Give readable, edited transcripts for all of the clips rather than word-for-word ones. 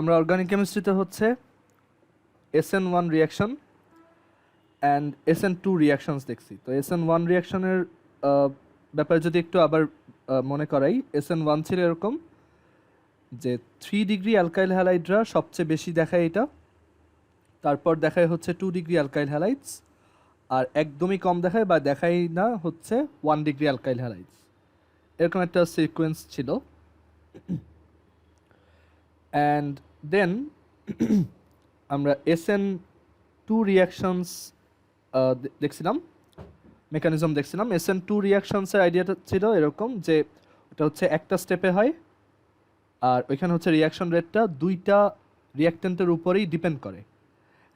আমরা অর্গানিক কেমিস্ট্রিতে হচ্ছে SN1 reaction and SN2 reactions দেখছি। তো SN1 রিয়াকশনের ব্যাপারে যদি একটু আবার মনে করাই, SN1 ছিল এরকম যে 3 ডিগ্রি অ্যালকাইল হ্যালাইডরা সবচেয়ে বেশি দেখায় এটা, তারপর দেখায় হচ্ছে 2 ডিগ্রি অ্যালকাইল হ্যালাইডস, আর একদমই কম দেখায় বা দেখাই না হচ্ছে 1 ডিগ্রি অ্যালকাইল হ্যালাইডস। এরকম একটা সিকোয়েন্স ছিল। অ্যান্ড দেন আমরা SN2 রিয়াকশনস দেখছিলাম, মেকানিজম দেখছিলাম। SN2 রিয়াকশনসের আইডিয়াটা ছিল এরকম যে ওটা হচ্ছে একটা স্টেপে হয়, আর ওইখানে হচ্ছে রিয়াকশন রেটটা দুইটা রিয়াক্টেন্টের উপরেই ডিপেন্ড করে।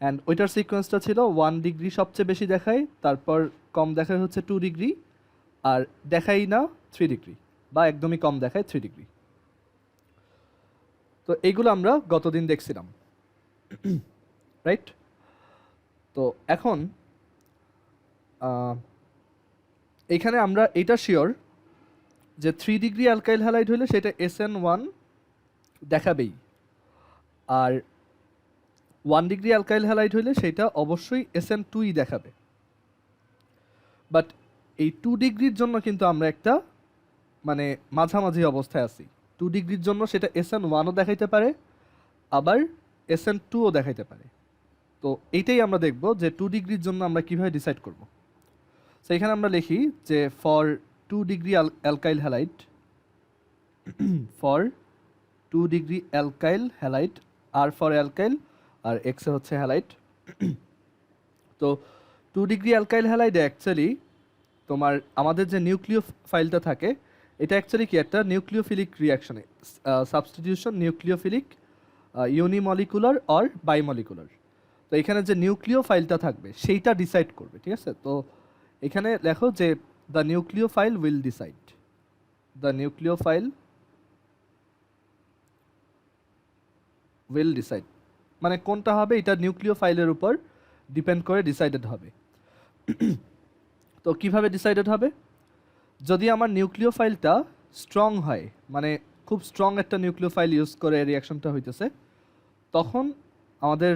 অ্যান্ড ওইটার সিকোয়েন্সটা ছিল 1 ডিগ্রি সবচেয়ে বেশি দেখায়, তারপর কম দেখায় হচ্ছে 2 ডিগ্রি, আর দেখাই না 3 ডিগ্রি, বা একদমই কম দেখায় 3 ডিগ্রি। তো এইগুলো আমরা গতদিন দেখছিলাম, রাইট? তো এখন এইখানে আমরা এটা শিওর যে 3 ডিগ্রি অ্যালকাইল হ্যালাইড হলে সেটা SN1 দেখাবেই, আর 1 ডিগ্রি অ্যালকাইল হ্যালাইড হলে সেটা অবশ্যই SN2ই দেখাবে। বাট এই 2 ডিগ্রির জন্য কিন্তু আমরা একটা মানে মাঝামাঝি অবস্থায় আছি। 2 ডিগ্রির জন্য সেটা SN1ও দেখাইতে পারে, আবার SN2ও দেখাইতে পারে। তো এইটাই আমরা দেখব যে 2 ডিগ্রির জন্য আমরা কিভাবে ডিসাইড করব। সো এখানে আমরা লিখি যে for 2 degree alkyl halide, for 2 degree alkyl halide, আর ফর অ্যালকাইল আর এক্স হচ্ছে হ্যালাইড। তো 2 ডিগ্রি অ্যালকাইল হ্যালাইডে অ্যাকচুয়ালি তোমার আমাদের যে নিউক্লিও ফাইলটা থাকে, এটা অ্যাকচুয়ালি কি একটা নিউক্লিওফিলিক রিয়াকশনে, সাবস্টিটিউশন নিউক্লিওফিলিক ইউনিমলিকুলার অর বাইমলিকুলার। তো এখানে যে নিউক্লিও ফাইলটা থাকবে সেইটা ডিসাইড করবে, ঠিক আছে? তো এখানে লেখো যে the নিউক্লিও file will decide, the নিউক্লিও file will decide, মানে কোনটা হবে এটা নিউক্লিও ফাইলের উপর ডিপেন্ড করে ডিসাইডেড হবে। তো কিভাবে ডিসাইডেড হবে? যদি আমার নিউক্লিও ফাইলটা স্ট্রং হয়, মানে খুব স্ট্রং একটা নিউক্লিও ফাইল ইউজ করে রিয়াকশনটা হইতেছে, তখন আমাদের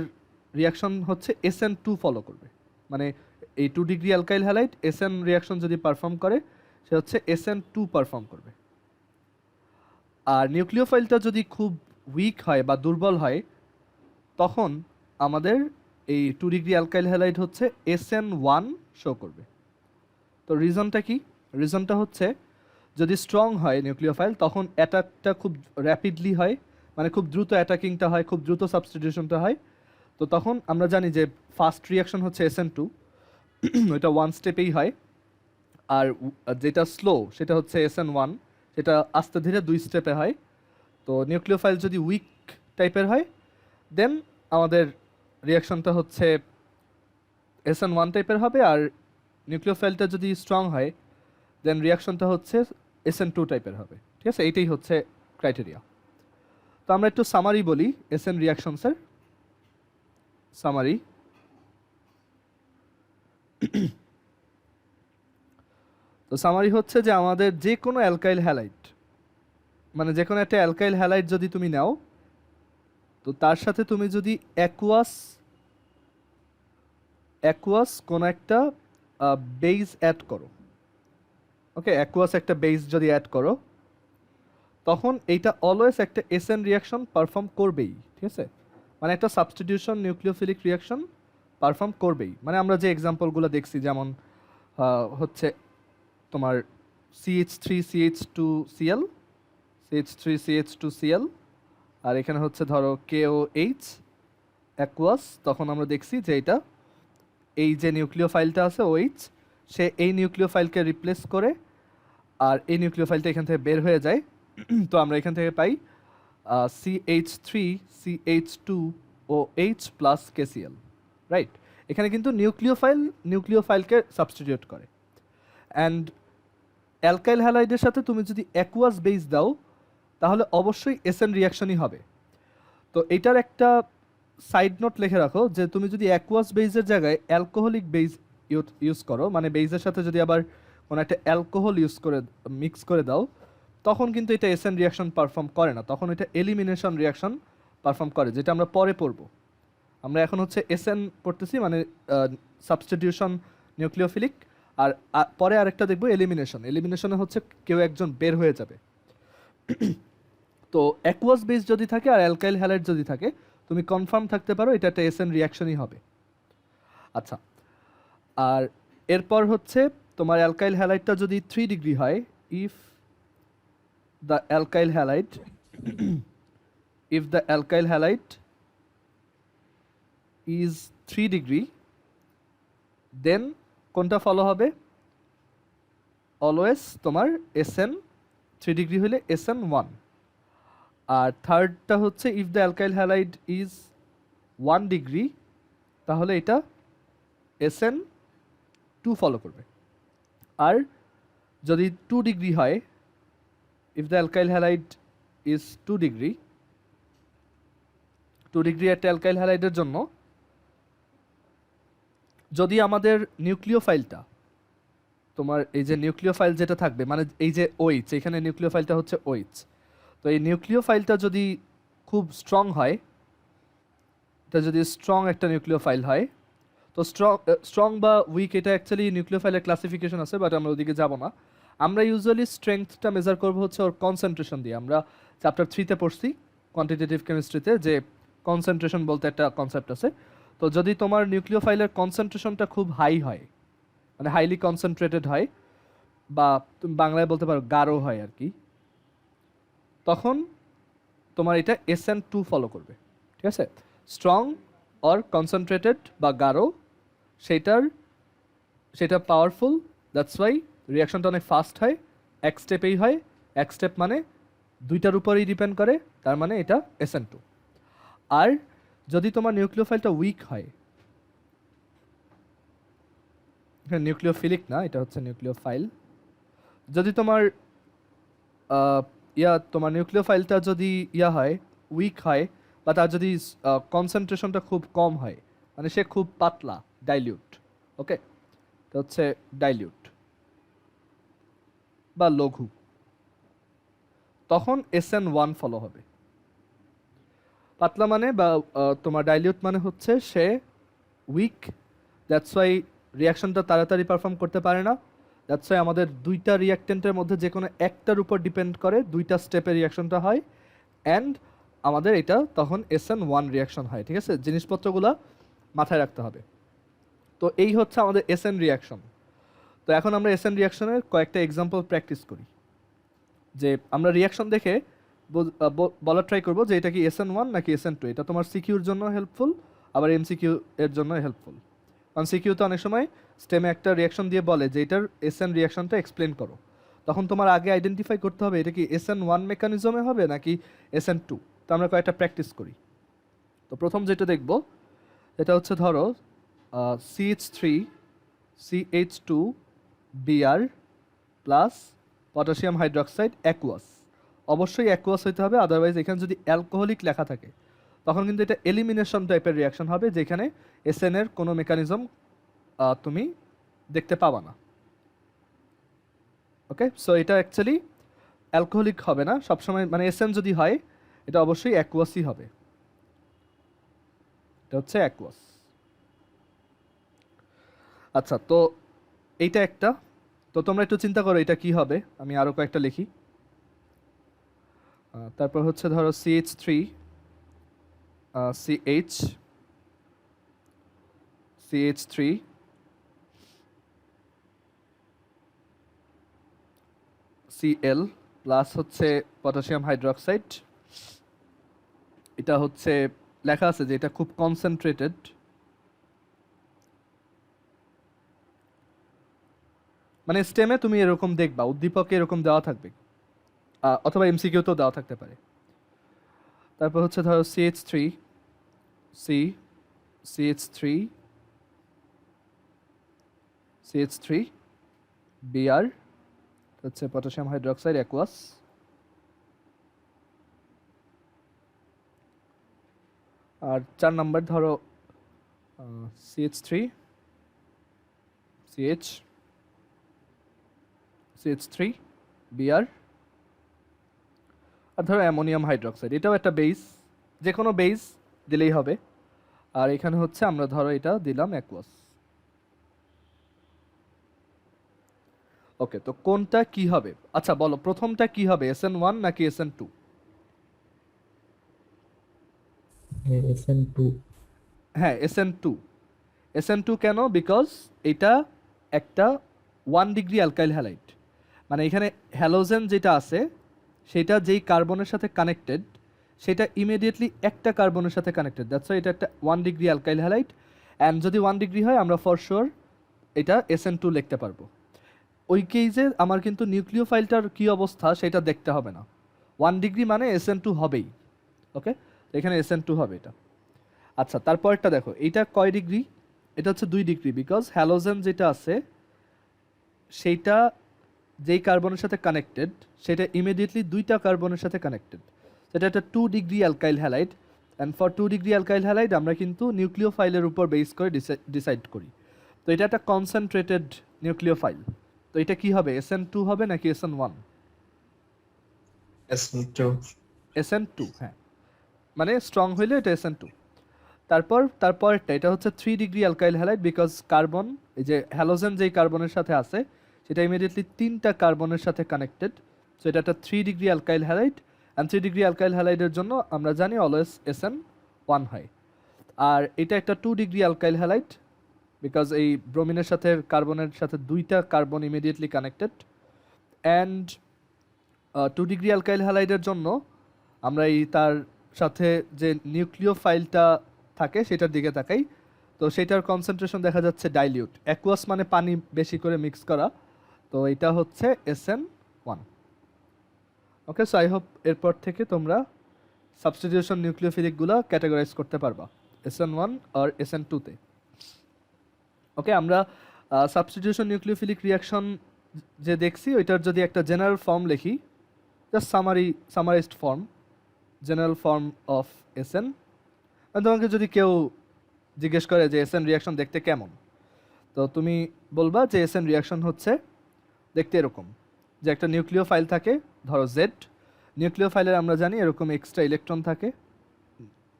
রিয়াকশন হচ্ছে SN2 ফলো করবে। মানে এই 2 degree alkyl halide SN reaction যদি পারফর্ম করে, সে হচ্ছে SN2 পারফর্ম করবে। আর নিউক্লিও ফাইলটা যদি খুব উইক হয় বা দুর্বল হয়, তখন আমাদের এই 2 ডিগ্রি অ্যালকাইল হ্যালাইড হচ্ছে SN1 শো করবে। তো রিজনটা কি? রিজনটা হচ্ছে যদি স্ট্রং হয় নিউক্লিও ফাইল, তখন অ্যাটাকটা খুব র্যাপিডলি হয়, মানে খুব দ্রুত অ্যাটাকিংটা হয়, খুব দ্রুত সাবস্টিটিউশনটা হয়। তো তখন আমরা জানি যে ফার্স্ট রিয়াকশন হচ্ছে SN2, ওইটা 1 স্টেপেই হয়, আর যেটা স্লো সেটা হচ্ছে SN1, সেটা আস্তে ধীরে 2 স্টেপে হয়। তো নিউক্লিও ফাইল যদি উইক টাইপের হয়, দেন আমাদের রিয়াকশনটা হচ্ছে SN1 টাইপের হবে, আর নিউক্লিও ফাইলটা যদি স্ট্রং হয়, দেন রিয়াকশনটা হচ্ছে SN2 টাইপের হবে, ঠিক আছে? এইটাই হচ্ছে ক্রাইটেরিয়া। তো আমরা একটু সামারি বলি SN রিয়াকশনসের সামারি। তো সামারি হচ্ছে যে আমাদের যে কোনো অ্যালকাইল হ্যালাইড, মানে যে কোনো একটা অ্যালকাইল হ্যালাইড যদি তুমি নাও, তো তার সাথে তুমি যদি অ্যাকুয়াস কোনো একটা বেস অ্যাড করো, ওকে, অ্যাকুয়াস একটা বেস যদি অ্যাড করো, তখন এইটা অলওয়েজ একটা SN রিয়াকশন পারফর্ম করবেই, ঠিক আছে? মানে একটা সাবস্টিটিউশন নিউক্লিওফিলিক রিয়াকশন পারফর্ম করবেই। মানে আমরা যে এক্সাম্পলগুলো দেখছি, যেমন হচ্ছে তোমার CH3CH2Cl, CH3CH2Cl, আর এখানে হচ্ছে ধরো KOH অ্যাকুয়াস, তখন আমরা দেখছি যে এটা এই যে নিউক্লিও ফাইলটা আছে OH, সে এই নিউক্লিও ফাইলকে রিপ্লেস করে, আর এই নিউক্লিও ফাইলটা এখান থেকে বের হয়ে যায়। তো আমরা এখান থেকে পাই CH3CH2OH প্লাস KCl, রাইট? এখানে কিন্তু নিউক্লিও ফাইলকে সাবস্টিটিউট করে। অ্যান্ড অ্যালকাইল হ্যালাইডের সাথে তুমি যদি অ্যাকুয়াস বেস দাও, তাহলে অবশ্যই SN রিয়াকশনই হবে। তো এটার একটা সাইড নোট লিখে রাখো যে তুমি যদি অ্যাকুয়াস বেসের জায়গায় অ্যালকোহলিক বেস ইউজ করো, মানে বেসের সাথে যদি আবার কোনো একটা অ্যালকোহল মিক্স করে দাও, তখন কিন্তু এটা SN রিয়াকশন পারফর্ম করে না, তখন এটা এলিমিনেশন রিয়াকশন পারফর্ম করে, যেটা আমরা পরে পড়ব। আমরা এখন হচ্ছে এসএন পড়তেছি, মানে সাবস্টিটিউশন নিউক্লিওফিলিক, আর পরে আরেকটা দেখবো এলিমিনেশন। এলিমিনেশনে হচ্ছে কেউ একজন বের হয়ে যাবে। তো অ্যাকুয়াস বেস যদি থাকে আর অ্যালকাইল হ্যালাইড যদি থাকে, তুমি কনফার্ম থাকতে পারো এটা একটা এসএন রিয়াকশনই হবে। আচ্ছা, আর এরপর হচ্ছে তোমার অ্যালকাইল হ্যালাইডটা যদি 3 ডিগ্রি হয়, if the alkyl halide if the alkyl halide is 3 degree, then কোনটা ফলো হবে? অলওয়েজ তোমার SN 3 ডিগ্রি হলে SN 1। আর থার্ডটা হচ্ছে if the alkyl halide is 1 degree, তাহলে এটা SN 2 ফলো করবে। আর যদি 2 ডিগ্রি হয়, if the alkyl halide is 2 degree, 2 degree একটা অ্যালকাইল হ্যালাইডের জন্য যদি আমাদের নিউক্লিওফাইলটা, তোমার এই যে নিউক্লিওফাইল যেটা থাকবে, মানে এই যে OH, এখানে নিউক্লিওফাইলটা হচ্ছে OH, তো এই নিউক্লিওফাইলটা যদি খুব স্ট্রং হয়, এটা যদি স্ট্রং একটা নিউক্লিওফাইল হয়, তো স্ট্রং বা উইক এটা অ্যাকচুয়ালি নিউক্লিওফাইলের ক্লাসিফিকেশন আছে, বাট আমরা ওদিকে যাব না। আমরা ইউজুয়ালি স্ট্রেংথটা মেজার করবো হচ্ছে ওর কনসেন্ট্রেশন দিয়ে। আমরা চ্যাপ্টার 3-তে পড়ছি কোয়ান্টিটেটিভ কেমিস্ট্রিতে যে কনসেন্ট্রেশন বলতে একটা কনসেপ্ট আছে। তো যদি তোমার নিউক্লিওফাইলের কনসেন্ট্রেশনটা খুব হাই হয়, মানে হাইলি কনসেন্ট্রেটেড হয়, বা তুমি বাংলায় বলতে পারো গাঢ় হয় আর কি, তখন তোমার এটা SN2 ফলো করবে। ঠিক আছে, স্ট্রং অর কনসেন্ট্রেটেড বা গাঢ়, সেটা পাওয়ারফুল, দ্যাটস ওয়াই রিয়াকশনটা অনেক ফাস্ট হয়, এক স্টেপেই হয়। এক স্টেপ মানে দুইটার উপরেই ডিপেন্ড করে, তার মানে এটা SN2। আর যদি তোমার নিউক্লিওফাইলটা উইক হয়, নিউক্লিওফিলিক না, এটা হচ্ছে নিউক্লিওফাইল, যদি তোমার তোমার নিউক্লিওফাইলটা যদি হয় উইক হয়, বা তার যদি কনসেন্ট্রেশনটা খুব কম হয়, মানে সে খুব পাতলা, ডাইলিউট, ওকে, এটা হচ্ছে ডাইলিউট বা লঘু, তখন SN1 ফলো হবে। পাতলা মানে বা তোমার ডাইলিউট মানে হচ্ছে সে উইক, দ্যাটস ওয়াই রিয়াকশনটা তাড়াতাড়ি পারফর্ম করতে পারে না, দ্যাটস ওয়াই আমাদের দুইটা রিয়াক্টেন্টের মধ্যে যে কোনো একটার উপর ডিপেন্ড করে দুইটা স্টেপে রিয়াকশনটা হয়, অ্যান্ড আমাদের এটা তখন SN1 রিয়াকশন হয়। ঠিক আছে, জিনিসপত্রগুলো মাথায় রাখতে হবে। তো এই হচ্ছে আমাদের SN রিয়াকশন। তো এখন আমরা SN রিয়াকশনের কয়েকটা এক্সাম্পল প্র্যাকটিস করি, যে আমরা রিয়াকশন দেখে বলার ট্রাই করবো যে এটা কি SN1 নাকি SN2। এটা তোমার সিকিউর জন্য হেল্পফুল, আবার MCQ এর জন্য হেল্পফুল। কারণ সিকিউতে অনেক সময় স্টেমে একটা রিয়াকশন দিয়ে বলে যে এটার SN রিয়াকশনটা এক্সপ্লেন করো, তখন তোমার আগে আইডেন্টিফাই করতে হবে এটা কি SN1 মেকানিজমে হবে নাকি SN2। তো আমরা কয়েকটা প্র্যাকটিস করি। তো প্রথম যেটা দেখব, এটা হচ্ছে ধরো CH3CH2Br plus potassium hydroxide aqueous. অবশ্যই অ্যাকুয়াস হইতে হবে, আদারওয়াইজ এখানে যদি অ্যালকোহলিক লেখা থাকে তখন কিন্তু এটা এলিমিনেশন টাইপের রিয়াকশন হবে, যেখানে SN এর কোনো মেকানিজম তুমি দেখতে পাবা না। ওকে, সো এটা অ্যাকচুয়ালি অ্যালকোহলিক হবে না সবসময়, মানে SN যদি হয় এটা অবশ্যই অ্যাকুয়াসই হবে। এটা হচ্ছে অ্যাকুয়াস। আচ্ছা, তো এইটা একটা। তো তোমরা একটু চিন্তা করো এটা কি হবে, আমি আরও কয়েকটা লিখি। তারপর হচ্ছে ধরো CH3 CH3 Cl প্লাস হচ্ছে পটাশিয়াম হাইড্রোক্সাইড। এটা হচ্ছে লেখা আছে যে এটা খুব কনসেন্ট্রেটেড, মানে স্টেমে তুমি এরকম দেখবা উদ্দীপকে এরকম দেওয়া থাকবে, অথবা MCQতেও দেওয়া থাকতে পারে। তারপর হচ্ছে ধরো CH3 Br হচ্ছে পটাশিয়াম হাইড্রোক্সাইড অ্যাকুয়াস। আর 4 নাম্বার ধরো CH3 Br, আর ধরো অ্যামোনিয়াম হাইড্রোক্সাইড, এটাও একটা বেস, যে কোনো বেস দিলেই হবে। আর এখানে হচ্ছে আমরা ধরো এটা দিলাম অ্যাকুয়াস। ওকে, তো কোনটা কি হবে? আচ্ছা বলো প্রথমটা কি হবে, SN1 নাকি SN2? SN2। হ্যাঁ SN2। SN2 কেন? বিকজ এটা একটা 1 ডিগ্রি অ্যালকাইল হ্যালাইড। মানে এখানে হ্যালোজেন যেটা আছে সেটা যেই কার্বনের সাথে কানেক্টেড সেটা ইমিডিয়েটলি একটা কার্বনের সাথে কানেক্টেড, দ্যাটস ওয়াই এটা একটা 1 ডিগ্রি অ্যালকাইল হ্যালাইড। অ্যান্ড যদি 1 ডিগ্রি হয় আমরা ফর শিওর এটা SN2 লিখতে পারবো। ওই কেজে আমার কিন্তু নিউক্লিওফাইলটার কী অবস্থা সেটা দেখতে হবে না, 1 ডিগ্রি মানে SN2 হবেই। ওকে, এখানে SN2 হবে এটা। আচ্ছা তারপরটা দেখো, এইটা কয় ডিগ্রি? এটা হচ্ছে 2 ডিগ্রি, বিকজ হ্যালোজেন যেটা আছে সেইটা যেই কার্বনের সাথে কানেক্টেড সেটা ইমিডিয়েটলি দুইটা কার্বনের সাথে কানেক্টেড, সেটা একটা 2 degree alkyl halide. And for 2 degree alkyl halide আমরা কিন্তু নিউক্লিওফাইলের উপর বেস করে ডিসাইড করি। তো এটা একটা কনসেন্ট্রেটেড নিউক্লিওফাইল। তো এটা কি হবে, SN2 হবে নাকি SN1? SN2। SN2, হ্যাঁ, মানে স্ট্রং হইলে এটা SN2। তারপরটা এটা হচ্ছে 3 degree alkyl halide, because carbon এই যে হ্যালোজেন যেই কার্বনের সাথে আছে সেটা ইমিডিয়েটলি তিনটা কার্বনের সাথে কানেক্টেড। সো এটা একটা 3 degree alkyl halide. And 3 degree alkyl হ্যালাইডের জন্য আমরা জানি অলওয়েজ SN1 হয়। আর এটা একটা 2 ডিগ্রি অ্যালকাইল হ্যালাইড, বিকজ এই ব্রোমিনের সাথে কার্বনের সাথে দুইটা carbon immediately connected. And 2 degree alkyl হ্যালাইডের জন্য আমরা এই তার সাথে যে নিউক্লিওফাইলটা থাকে সেটার দিকে তাকাই, তো সেটার কনসেন্ট্রেশন দেখা যাচ্ছে ডাইলিউট, অ্যাকুয়াস মানে পানি বেশি করে মিক্স করা। তো এটা হচ্ছে SN1। Okay, so I hope এরপর থেকে তোমরা সাবস্টিটিউশন নিউক্লিওফিলিকগুলো ক্যাটাগরাইজ করতে পারবা SN1 আর SN2-তে। ওকে, আমরা সাবস্টিটিউশন নিউক্লিওফিলিক রিয়াকশন যে দেখছি ওইটার যদি একটা জেনারেল ফর্ম লিখি, just summarised form, general form of SN। তোমাকে যদি কেউ জিজ্ঞেস করে যে SN রিয়াকশন দেখতে কেমন, তো তুমি বলবা যে SN রিয়াকশন হচ্ছে দেখতে এরকম, যে একটা নিউক্লিও ফাইল থাকে ধরো Z। নিউক্লিও ফাইলের আমরা জানি এরকম এক্সট্রা ইলেকট্রন থাকে,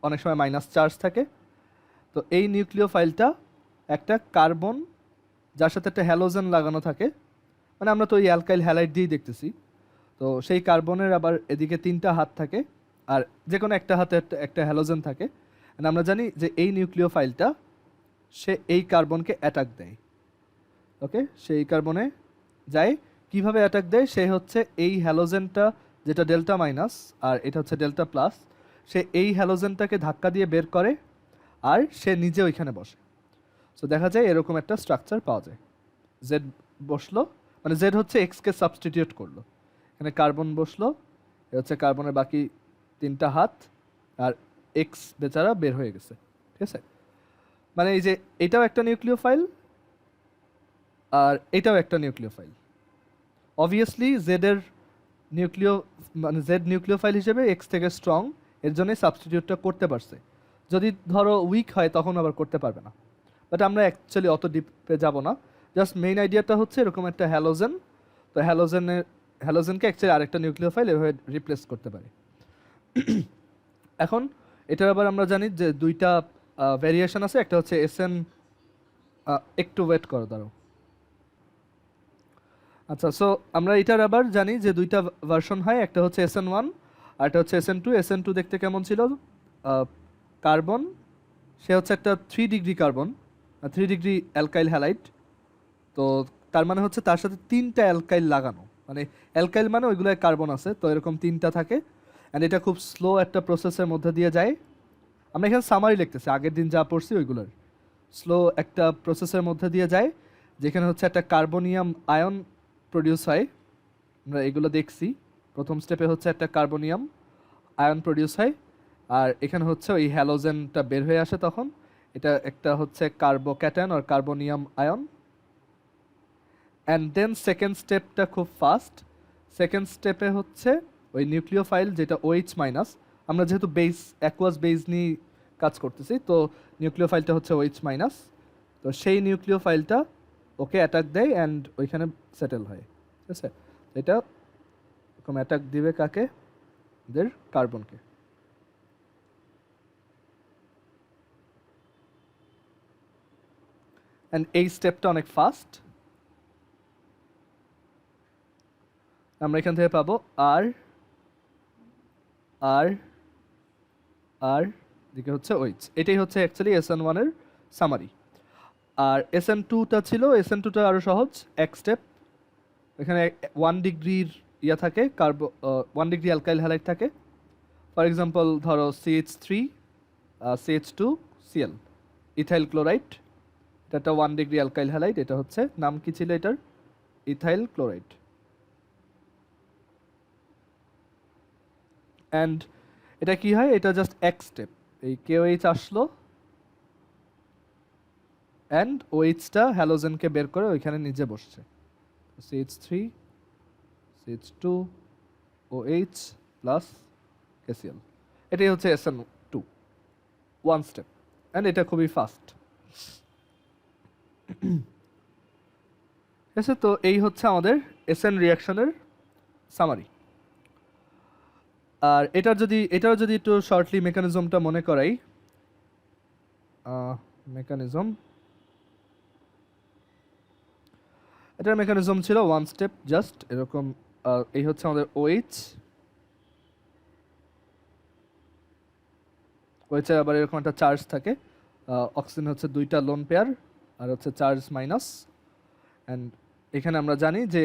অনেক সময় মাইনাস চার্জ থাকে। তো এই নিউক্লিও ফাইলটা একটা কার্বন যার সাথে একটা হ্যালোজেন লাগানো থাকে, মানে আমরা তো এই অ্যালকাইল হ্যালাইড দিয়েই দেখতেছি। তো সেই কার্বনের আবার এদিকে তিনটা হাত থাকে, আর যে কোনো একটা হাতে একটা হ্যালোজেন থাকে। And আমরা জানি যে এই নিউক্লিও ফাইলটা সে এই কার্বনকে অ্যাটাক দেয়। ওকে, সেই কার্বনে যায়, কিভাবে অ্যাটাক দেয়, সে হচ্ছে এই হ্যালোজেনটা যেটা ডেল্টা মাইনাস আর এটা হচ্ছে ডেল্টা প্লাস, সে এই হ্যালোজেনটাকে ধাক্কা দিয়ে বের করে আর সে নিজে ওইখানে বসে। সো দেখা যায় এরকম একটা স্ট্রাকচার পাওয়া যায়, জেড বসলো মানে জেড হচ্ছে এক্সকে সাবস্টিটিউট করলো, এখানে কার্বন বসলো, এ হচ্ছে কার্বনের বাকি তিনটা হাত, আর এক্স বেচারা বের হয়ে গেছে। ঠিক আছে, মানে এই যে এটাও একটা নিউক্লিও ফাইল আর এটাও একটা নিউক্লিও ফাইল। অবভিয়াসলি জেডের নিউক্লিও মানে জেড নিউক্লিও ফাইল হিসেবে এক্স থেকে স্ট্রং, এর জন্যই সাবস্টিটিউটটা করতে পারছে। যদি ধরো উইক হয় তখন আবার করতে পারবে না, বাট আমরা অ্যাকচুয়ালি অত ডিপে যাব না। জাস্ট মেইন আইডিয়াটা হচ্ছে এরকম একটা হ্যালোজেন, তো হ্যালোজেনকে অ্যাকচুয়ালি আরেকটা নিউক্লিও ফাইল এভাবে রিপ্লেস করতে পারে। এখন এটার আবার আমরা জানি যে দুইটা ভ্যারিয়েশন আছে, একটা হচ্ছে SN, একটু ওয়েট করো দাঁড়ো। আচ্ছা, সো আমরা এটার আবার জানি যে দুইটা ভার্সন হয়, একটা হচ্ছে SN1 আর একটা হচ্ছে SN2। SN2 দেখতে কেমন ছিল? কার্বন, সে হচ্ছে একটা 3 degree carbon, 3 degree alkyl halide. তো তার মানে হচ্ছে তার সাথে তিনটা অ্যালকাইল লাগানো, মানে অ্যালকাইল মানে ওইগুলোয় কার্বন আছে, তো এরকম তিনটা থাকে। অ্যান্ড এটা খুব স্লো একটা প্রসেসের মধ্যে দিয়ে যায়। আমরা এখানে সামারি লিখতেছি, আগের দিন যা পড়ছি ওইগুলোর। স্লো একটা প্রসেসের মধ্যে দিয়ে যায়, যেখানে হচ্ছে একটা কার্বনিয়াম আয়ন প্রডিউস হয়, আমরা এগুলো দেখছি। প্রথম স্টেপে হচ্ছে একটা কার্বনিয়াম আয়ন প্রডিউস হয়, আর এখানে হচ্ছে ওই হ্যালোজেনটা বের হয়ে আসে, তখন এটা একটা হচ্ছে কার্বোক্যাটায়ন আর carbonium ion. And then second স্টেপটা খুব ফাস্ট। সেকেন্ড স্টেপে হচ্ছে ওই নিউক্লিওফাইল যেটা OH মাইনাস, আমরা যেহেতু বেস অ্যাকুয়াস বেস নিয়ে কাজ করতেছি, তো নিউক্লিওফাইলটা হচ্ছে OH মাইনাস। তো সেই নিউক্লিওফাইলটা ওকে অ্যাটাক দেয় অ্যান্ড ওইখানে সেটেল হয়। ঠিক আছে, এটা এরকম অ্যাটাক দিবে কাকে? এদের কার্বনকে। অ্যান্ড এই স্টেপটা অনেক ফাস্ট। আমরা এখান থেকে পাবো আর আর আর দিকে হচ্ছে ওইচ। এটাই হচ্ছে অ্যাকচুয়ালি SN1 এর সামারি। আর SN2টা ছিল, SN2টা আরও সহজ, এক স্টেপ। এখানে 1 ডিগ্রির ইয়া থাকে, 1 ডিগ্রি অ্যালকাইল হ্যালাইড থাকে। ফর এক্সাম্পল ধরো CH3 CH2 Cl, ethyl chloride. এটা একটা 1 ডিগ্রি অ্যালকাইল হ্যালাইড। এটা হচ্ছে নাম কি ছিল এটার? Ethyl chloride. অ্যান্ড এটা কি হয়? এটা জাস্ট এক স্টেপ। এই KOH আসলো অ্যান্ড OH-টা হ্যালোজেনকে বের করে ওইখানে নিজে বসছে। CH3 CH2 OH plus KCl। এটাই হচ্ছে SN2, 1 স্টেপ। অ্যান্ড এটা খুবই ফাস্ট। ঠিক আছে, তো এই হচ্ছে আমাদের SN রিয়াকশনের সামারি। আর এটার যদি একটু শর্টলি মেকানিজমটা মনে করাই, মেকানিজম, এটার মেকানিজম ছিল 1 স্টেপ জাস্ট এরকম। এই হচ্ছে আমাদের OH, OH-এর আবার এরকম একটা চার্জ থাকে। অক্সিজেন হচ্ছে 2টা লোন পেয়ার আর হচ্ছে চার্জ মাইনাস। অ্যান্ড এখানে আমরা জানি যে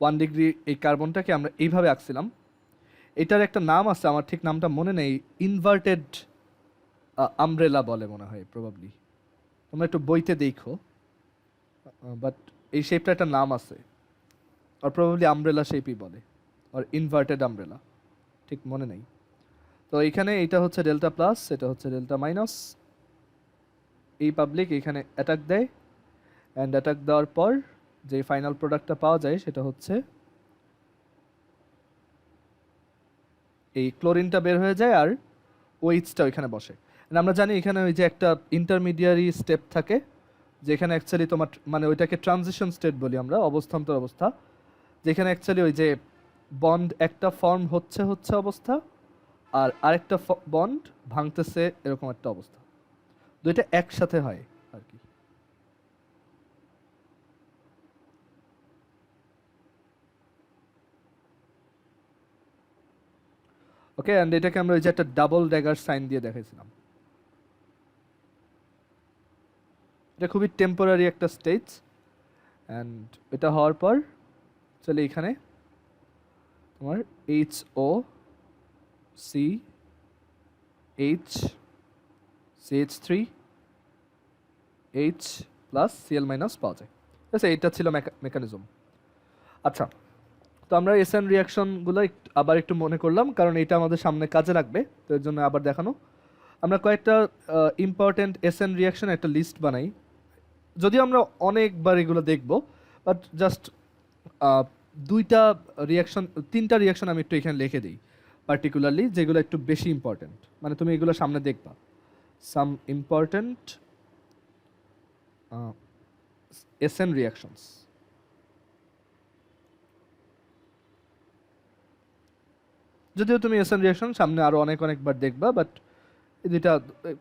1 ডিগ্রি এই কার্বনটাকে আমরা এইভাবে আঁকছিলাম। এটার একটা নাম আছে, আমার ঠিক নামটা মনে নেই, ইনভার্টেড আমব্রেলা বলে মনে হয় প্রবাবলি। তোমরা একটু বইতে দেখো, বাট এই শেপটা একটা নাম আছে, আর প্রবাবলি আমব্রেলা শেপই বলে, আর ইনভার্টেড আমব্রেলা, ঠিক মনে নেই। তো এখানে এটা হচ্ছে ডেল্টা প্লাস, এটা হচ্ছে ডেল্টা মাইনাস। এই পাবলিক এখানে অ্যাটাক দেয়, অ্যান্ড অ্যাটাক দেওয়ার পর যে ফাইনাল প্রোডাক্টটা পাওয়া যায় সেটা হচ্ছে এই ক্লোরিনটা বের হয়ে যায় আর OH-টা ওইখানে বসে। আমরা জানি এখানে ওই যে একটা ইন্টারমিডিয়ারি স্টেপ থাকে, যেখানে অ্যাকচুয়ালি তোমার মানে ওইটাকে ট্রানজিশন স্টেট বলি আমরা, অবস্থান্তর অবস্থা, যেখানে অ্যাকচুয়ালি ওই যে বন্ড একটা ফর্ম হচ্ছে অবস্থা আর আরেকটা বন্ড ভাঙতেছে, এরকম একটা অবস্থা। দুইটা একসাথে হয় আর কি। ওকে, অ্যান্ড এটাকে আমরা ওই যে একটা ডাবল ড্যাগার সাইন দিয়ে দেখাইছিলাম। এটা খুবই টেম্পোরারি একটা স্টেজ। অ্যান্ড এটা হওয়ার পর চলে এখানে তোমার HOC H CH3 H plus Cl minus পাওয়া যায়। ঠিক আছে, এটা ছিল মেকানিজম। আচ্ছা, তো আমরা SN রিয়াকশনগুলো আবার একটু মনে করলাম, কারণ এটা আমাদের সামনে কাজে লাগবে, তো এর জন্য আবার দেখানো। আমরা কয়েকটা ইম্পর্টেন্ট SN রিয়াকশন একটা লিস্ট বানাই, যদিও আমরা অনেকবার এগুলো দেখব, বাট জাস্ট তিনটা রিয়াকশন আমি একটু এখানে লিখে দিই পার্টিকুলারলি, যেগুলো একটু বেশি ইম্পর্টেন্ট, মানে তুমি এগুলো সামনে দেখবা। Some important SN reactions. যদিও তুমি SN রিয়াকশন সামনে আরো অনেকবার দেখবা, বাট এই দুইটা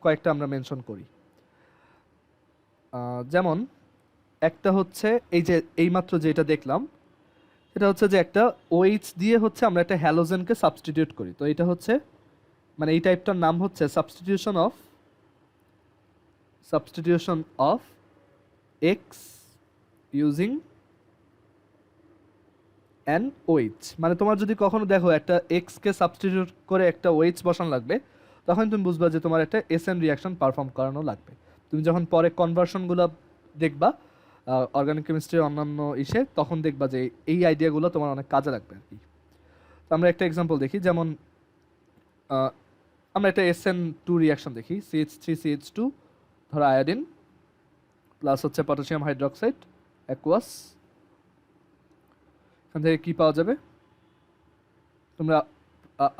কয়েকটা আমরা মেনশন করি। যেমন একটা হচ্ছে এই যে এইমাত্র যেটা দেখলাম, এটা হচ্ছে যে একটা OH দিয়ে হচ্ছে আমরা একটা হ্যালোজেনকে সাবস্টিটিউট করি। তো এটা হচ্ছে মানে এই টাইপটার নাম হচ্ছে substitution of X using an OH। মানে তোমার যদি কখনো দেখো একটা X কে সাবস্টিটিউট করে একটা OH বসানো লাগবে, তখন তুমি বুঝবা যে তোমার একটা SN রিয়াকশন পারফর্ম করানো লাগবে। তুমি যখন পরে কনভার্সনগুলো দেখবা অর্গানিক কেমিস্ট্রির অন্যান্য তখন দেখবা যে এই আইডিয়াগুলো তোমার অনেক কাজে লাগবে আর কি। তো আমরা একটা এক্সাম্পল দেখি, যেমন আমরা একটা SN2 রিয়াকশন দেখি, CH3CH2 ধরো আয়োডিন প্লাস হচ্ছে পটাশিয়াম হাইড্রোক্সাইড অ্যাকুয়াস। এখান থেকে কী পাওয়া যাবে? তোমরা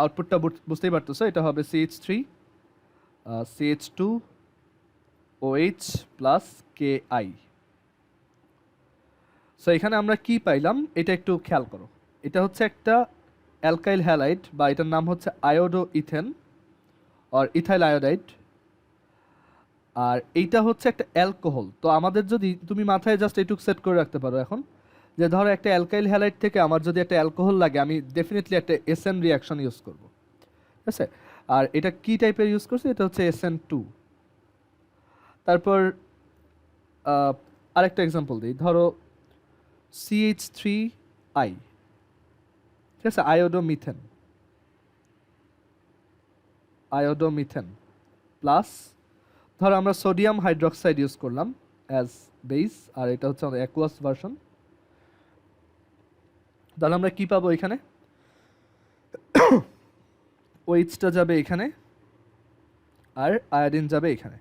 আউটপুটটা বুঝতেই পারতেছো, এটা হবে CH3 CH2 OH plus KI। So এখানে আমরা কি পাইলাম এটা একটু খেয়াল করো। এটা হচ্ছে একটা অ্যালকাইল হ্যালাইড, বা এটার নাম হচ্ছে iodoethane or ethyl iodide. আর এইটা হচ্ছে একটা অ্যালকোহল। তো আমাদের যদি তুমি মাথায় জাস্ট এইটুকু সেট করে রাখতে পারো এখন, যে ধরো একটা অ্যালকাইল হ্যালাইড থেকে আমার যদি একটা অ্যালকোহল লাগে, আমি ডেফিনেটলি একটা এসএন রিয়াকশন ইউজ করব, ঠিক আছে? আর এটা কি টাইপের ইউজ করছি, এটা হচ্ছে SN2। তারপর আরেকটা এক্সাম্পল দিই, ধরো CH3I, ঠিক আছে, আয়োডোমিথেন প্লাস ধরো আমরা সোডিয়াম হাইড্রোক্সাইড ইউজ করলাম অ্যাজ বেস, আর এটা হচ্ছে আমাদের অ্যাকুয়াস ভার্সন। তাহলে আমরা কি পাবো এখানে, ওইচটা যাবে এখানে আর আয়োডিন যাবে এখানে।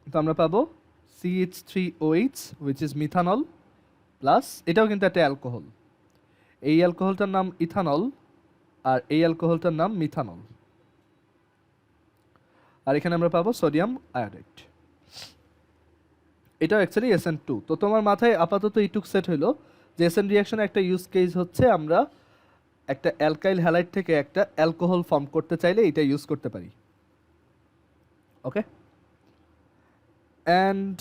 তো আমরা পাবো CH3OH which is methanol plus, এটাও কিন্তু একটা অ্যালকোহল, এই অ্যালকোহলটার নাম ইথানল আর এই অ্যালকোহলটার নাম মিথানল, আর এখানে আমরা পাবো সোডিয়াম আয়োডাইড। এটাও অ্যাকচুয়ালি SN2। তো তোমার মাথায় আপাতত এইটুক সেট হইলো যে এসএন রিয়াকশনের একটা ইউজ কেস হচ্ছে আমরা একটা অ্যালকাইল হ্যালাইড থেকে একটা অ্যালকোহল ফর্ম করতে চাইলে এটা ইউজ করতে পারি। ওকে, অ্যান্ড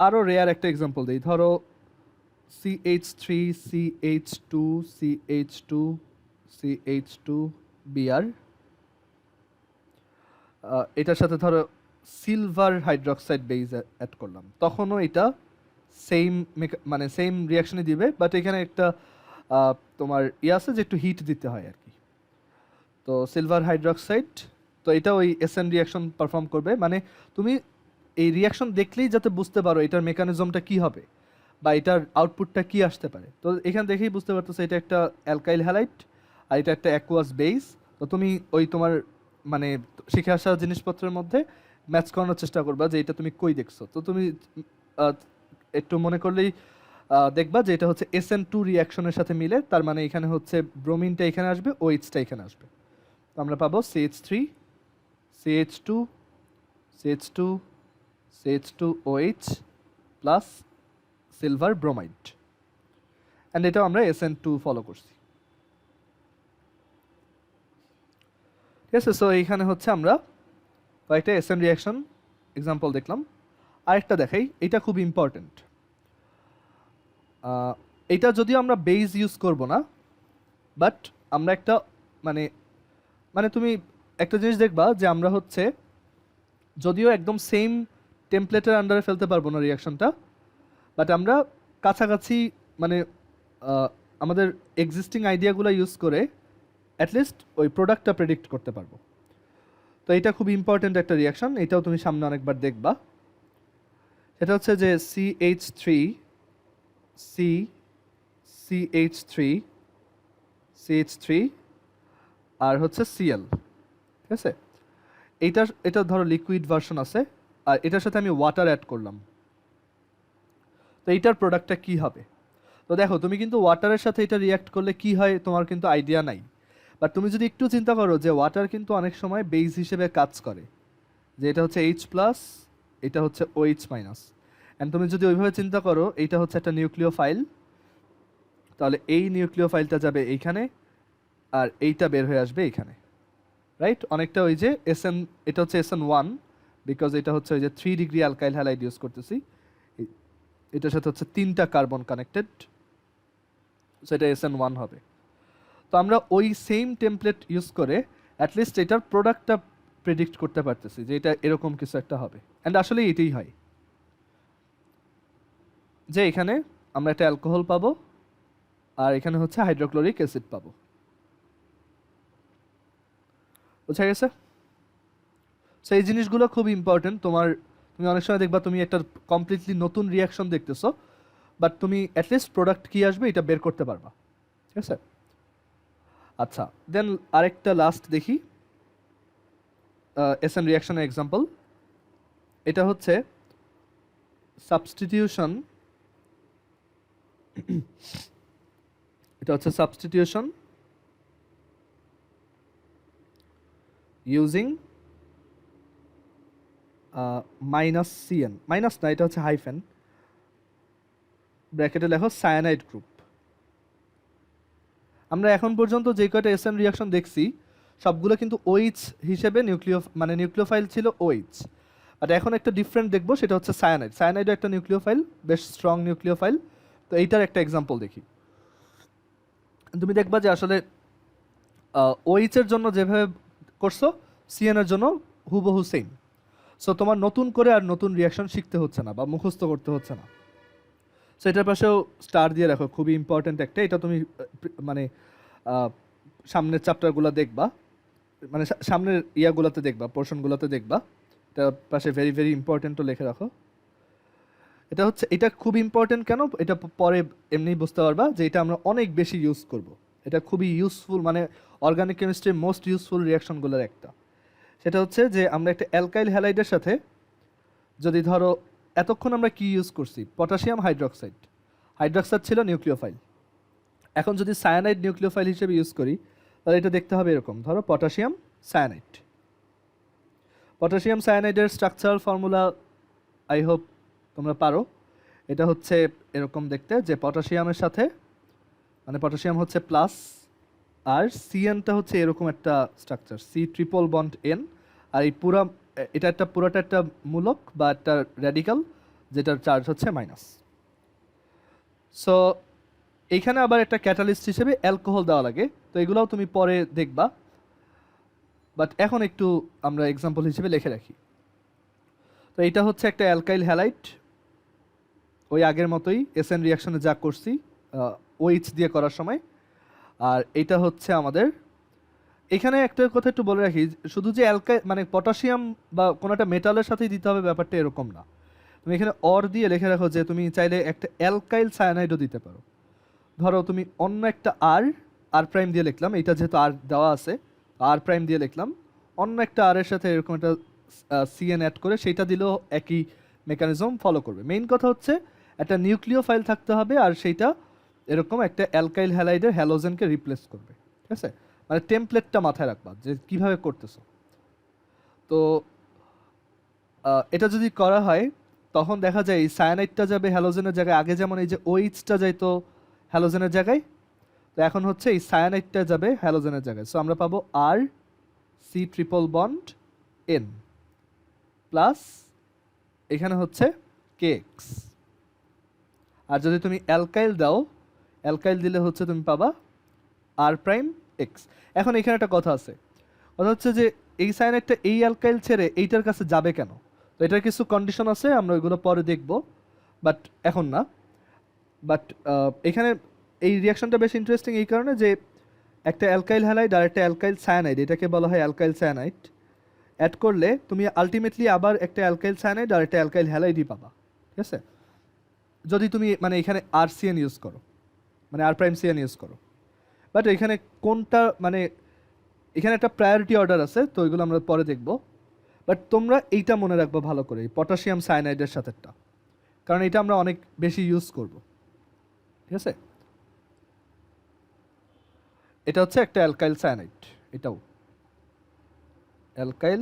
আরও রেয়ার একটা এক্সাম্পল দিই, ধরো CH3CH2CH2CH2Br, এটার সাথে ধরো সিলভার হাইড্রোক্সাইড বেস অ্যাড করলাম, তখনও এটা সেম মানে সেম রিয়াকশনই দিবে, বাট এখানে একটা তোমার আছে যে একটু হিট দিতে হয় আর কি। তো সিলভার হাইড্রোক্সাইড, তো এটা ওই এসএন রিয়াকশন পারফর্ম করবে, মানে তুমি এই রিয়াকশন দেখলেই যাতে বুঝতে পারো এটার মেকানিজমটা কি হবে বা এটার আউটপুটটা কি আসতে পারে। তো এখান দেখেই বুঝতে পারতেছো এটা একটা অ্যালকাইল হ্যালাইড আর এটা একটা অ্যাকুয়াস বেস। তো তুমি ওই তোমার মানে শিখে আসা জিনিসপত্রের মধ্যে ম্যাচ করানোর চেষ্টা করবা যে এটা তুমি কই দেখছো। তো তুমি একটু মনে করলেই দেখবা যে এটা হচ্ছে SN2 রিয়াকশনের সাথে মিলে, তার মানে এখানে হচ্ছে ব্রোমিনটা এখানে আসবে, OH-টা এখানে আসবে। তো আমরা পাবো CH3 CH2 CH2 CH2OH plus silver bromide, and এটাও আমরা SN2 ফলো করছি, ঠিক আছে? সো এইখানে হচ্ছে আমরা কয়েকটা এসএন রিয়াকশন এক্সাম্পল দেখলাম। আরেকটা দেখাই, এটা খুব ইম্পর্টেন্ট। এটা যদিও আমরা বেস ইউজ করব না, বাট আমরা একটা মানে মানে তুমি একটা জিনিস দেখবা যে আমরা হচ্ছে যদিও একদম সেম টেমপ্লেটের আন্ডারে ফেলতে পারবো না রিয়াকশনটা, বাট আমরা কাছাকাছি মানে আমাদের এক্সিস্টিং আইডিয়াগুলো ইউজ করে অ্যাটলিস্ট ওই প্রোডাক্টটা প্রেডিক্ট করতে পারবো। তো এটা খুব ইম্পর্টেন্ট একটা রিয়াকশন, এটাও তুমি সামনে অনেকবার দেখবা। এটা হচ্ছে যে CH3 আর হচ্ছে Cl, ঠিক আছে? এটা ধরো লিকুইড ভার্সন আছে, আর এটার সাথে আমি ওয়াটার অ্যাড করলাম। তো এইটার প্রোডাক্টটা কি হবে? তো দেখো তুমি কিন্তু ওয়াটারের সাথে এটা রিয়াক্ট করলে কি হয় তোমার কিন্তু আইডিয়া নাই, বাট তুমি যদি একটু চিন্তা করো যে ওয়াটার কিন্তু অনেক সময় বেস হিসেবে কাজ করে, যে এটা হচ্ছে H প্লাস, এটা হচ্ছে OH মাইনাস, অ্যান্ড তুমি যদি ওইভাবে চিন্তা করো এইটা হচ্ছে একটা নিউক্লিওফাইল, তাহলে এই নিউক্লিওফাইলটা যাবে এইখানে আর এইটা বের হয়ে আসবে এইখানে, রাইট? অনেকটা ওই যে SN, এটা হচ্ছে SN1 বিকজ এটা হচ্ছে ওই যে 3 ডিগ্রি অ্যালকাইল হ্যালাইড ইউজ করতেছি, এটার সাথে হচ্ছে 3টা কার্বন কানেক্টেড, সো এটা SN1 হবে। তো আমরা ওই সেম টেমপ্লেট ইউজ করে অ্যাটলিস্ট এটার প্রোডাক্টটা প্রেডিক্ট করতে পারতেছি যে এটা এরকম কিছু একটা হবে, অ্যান্ড আসলে এটাই হয় যে এখানে আমরা একটা অ্যালকোহল পাবো আর এখানে হচ্ছে হাইড্রোক্লোরিক অ্যাসিড পাবো। বুঝা গেছে? সো এই জিনিসগুলো খুব ইম্পর্টেন্ট। তুমি অনেক সময় দেখবা তুমি একটা কমপ্লিটলি নতুন রিয়াকশন দেখতেছো, বাট তুমি অ্যাটলিস্ট প্রোডাক্ট কি আসবে এটা বের করতে পারবা, ঠিক আছে? আচ্ছা, দেন আরেকটা লাস্ট দেখি এসএন রিয়াকশনের এক্সাম্পল। এটা হচ্ছে সাবস্টিটিউশন, ইউজিং -CN, মাইনাস না, এটা হচ্ছে হাইফেন, ব্র্যাকেটে লেখো সায়ানাইড গ্রুপ। আমরা এখন পর্যন্ত যে কয়টা এসএন রিয়াকশন দেখছি সবগুলো কিন্তু OH হিসেবে নিউক্লিওফাইল ছিল OH, আর এখন একটা ডিফারেন্ট দেখবো, সেটা হচ্ছে সায়ানাইড। সায়ানাইডও একটা নিউক্লিওফাইল, বেশ স্ট্রং নিউক্লিওফাইল। তো এইটার একটা এক্সাম্পল দেখি। তুমি দেখবা যে আসলে OH এর জন্য যেভাবে করছো CN এর জন্য হুবহু সেম। সো তোমার নতুন করে আর নতুন রিয়াকশন শিখতে হচ্ছে না বা মুখস্থ করতে হচ্ছে না। সো এটার পাশেও স্টার দিয়ে রাখো, খুবই ইম্পর্ট্যান্ট একটা। এটা তুমি মানে সামনের চ্যাপ্টারগুলো দেখবা, মানে সামনের ইয়াগুলোতে দেখবা, পোর্শনগুলোতে দেখবা। এটা পাশে ভেরি ভেরি ইম্পর্ট্যান্টও লিখে রাখো। এটা হচ্ছে, এটা খুব ইম্পর্ট্যান্ট কেন, এটা পরে এমনি বুঝতে পারবা যে এটা আমরা অনেক বেশি ইউজ করব। এটা খুবই ইউজফুল, মানে অর্গানিক কেমিস্ট্রির মোস্ট ইউজফুল রিয়াকশনগুলোর একটা। সেটা হচ্ছে যে আমরা একটা অ্যালকাইল হ্যালাইডের সাথে যদি ধরো, এতক্ষণ আমরা কি ইউজ করছি, পটাশিয়াম হাইড্রক্সাইড। হাইড্রক্সাইড ছিল নিউক্লিওফাইল। এখন যদি সায়ানাইড নিউক্লিওফাইল হিসেবে ইউজ করি, তাহলে এটা দেখতে হবে এরকম। ধরো পটাশিয়াম সায়ানাইড। পটাশিয়াম সায়ানাইডের স্ট্রাকচারাল ফর্মুলা আই হোপ তোমরা পারো। এটা হচ্ছে এরকম দেখতে, যে পটাশিয়ামের সাথে, মানে পটাশিয়াম হচ্ছে প্লাস, আর CN-টা হচ্ছে এরকম একটা স্ট্রাকচার, C≡N। আর এই এটা একটা পুরোটা একটা মূলক বা একটা র্যাডিক্যাল, যেটার চার্জ হচ্ছে মাইনাস। সো এইখানে আবার একটা ক্যাটালিস্ট হিসেবে অ্যালকোহল দেওয়া লাগে। তো এগুলোও তুমি পরে দেখবা, বাট এখন একটু আমরা এক্সাম্পল হিসেবে লিখে রাখি। তো এইটা হচ্ছে একটা অ্যালকাইল হ্যালাইড, ওই আগের মতোই SN রিয়াকশনে যা করছি OH দিয়ে করার সময়। আর এটা হচ্ছে আমাদের, এখানে একটা কথা একটু বলে রাখি, শুধু যে মানে পটাশিয়াম বা কোনো একটা মেটালের সাথেই দিতে হবে ব্যাপারটা এরকম না। তুমি এখানে অর দিয়ে লিখে রাখো যে তুমি চাইলে একটা অ্যালকাইল সায়ানাইডও দিতে পারো। ধরো তুমি অন্য একটা আর প্রাইম দিয়ে লিখলাম, এটা যেহেতু আর দেওয়া আছে আর প্রাইম দিয়ে লিখলাম, অন্য একটা আর এর সাথে এরকম একটা CN অ্যাড করে সেইটা দিলেও একই মেকানিজম ফলো করবে। মেইন কথা হচ্ছে একটা নিউক্লিওফাইল থাকতে হবে, আর সেইটা এরকম একটা অ্যালকাইল হ্যালাইডের হ্যালোজেনকে রিপ্লেস করবে। ঠিক আছে, মানে টেমপ্লেটটা মাথায় রাখবা যে কিভাবে করতেছো। তো এটা যদি করা হয়, তখন দেখা যায় এই সায়ানাইডটা যাবে হ্যালোজেনের জায়গায়। আগে যেমন এই যে OH-টা যাইতো হ্যালোজেনের জায়গায়, তো এখন হচ্ছে এই সায়ানাইডটা যাবে হ্যালোজেনের জায়গায়। সো আমরা পাবো R≡N প্লাস এখানে হচ্ছে KX। আর যদি তুমি অ্যালকাইল দাও, অ্যালকাইল দিলে হচ্ছে তুমি পাবা R'(X). এখন এখানে একটা কথা আছে, কথা হচ্ছে যে এই সায়ানাইডটা এই অ্যালকাইল ছেড়ে এইটার কাছে যাবে কেন। তো এটার কিছু কন্ডিশন আছে, আমরা ওইগুলো পরে দেখব, বাট এখন না। বাট এখানে এই রিয়াকশনটা বেশ ইন্টারেস্টিং এই কারণে যে একটা অ্যালকাইল হ্যালাইড আর একটা অ্যালকাইল সায়ানাইড, এটাকে বলা হয় অ্যালকাইল সায়ানাইড, অ্যাড করলে তুমি আলটিমেটলি আবার একটা অ্যালকাইল সায়ানাইড আর একটা অ্যালকাইল হ্যালাইডই পাবা। ঠিক আছে, যদি তুমি মানে এখানে RCN ইউজ করো, মানে R'(CN) ইউজ করো। বাট এখানে কোনটা, মানে এখানে একটা প্রায়োরিটি অর্ডার আছে, তো ওইগুলো আমরা পরে দেখব। বাট তোমরা এইটা মনে রাখবো ভালো করে, পটাশিয়াম সায়ানাইডের সাথেটা, কারণ এটা আমরা অনেক বেশি ইউজ করব। ঠিক আছে, এটা হচ্ছে একটা অ্যালকাইল সায়ানাইড, এটাও অ্যালকাইল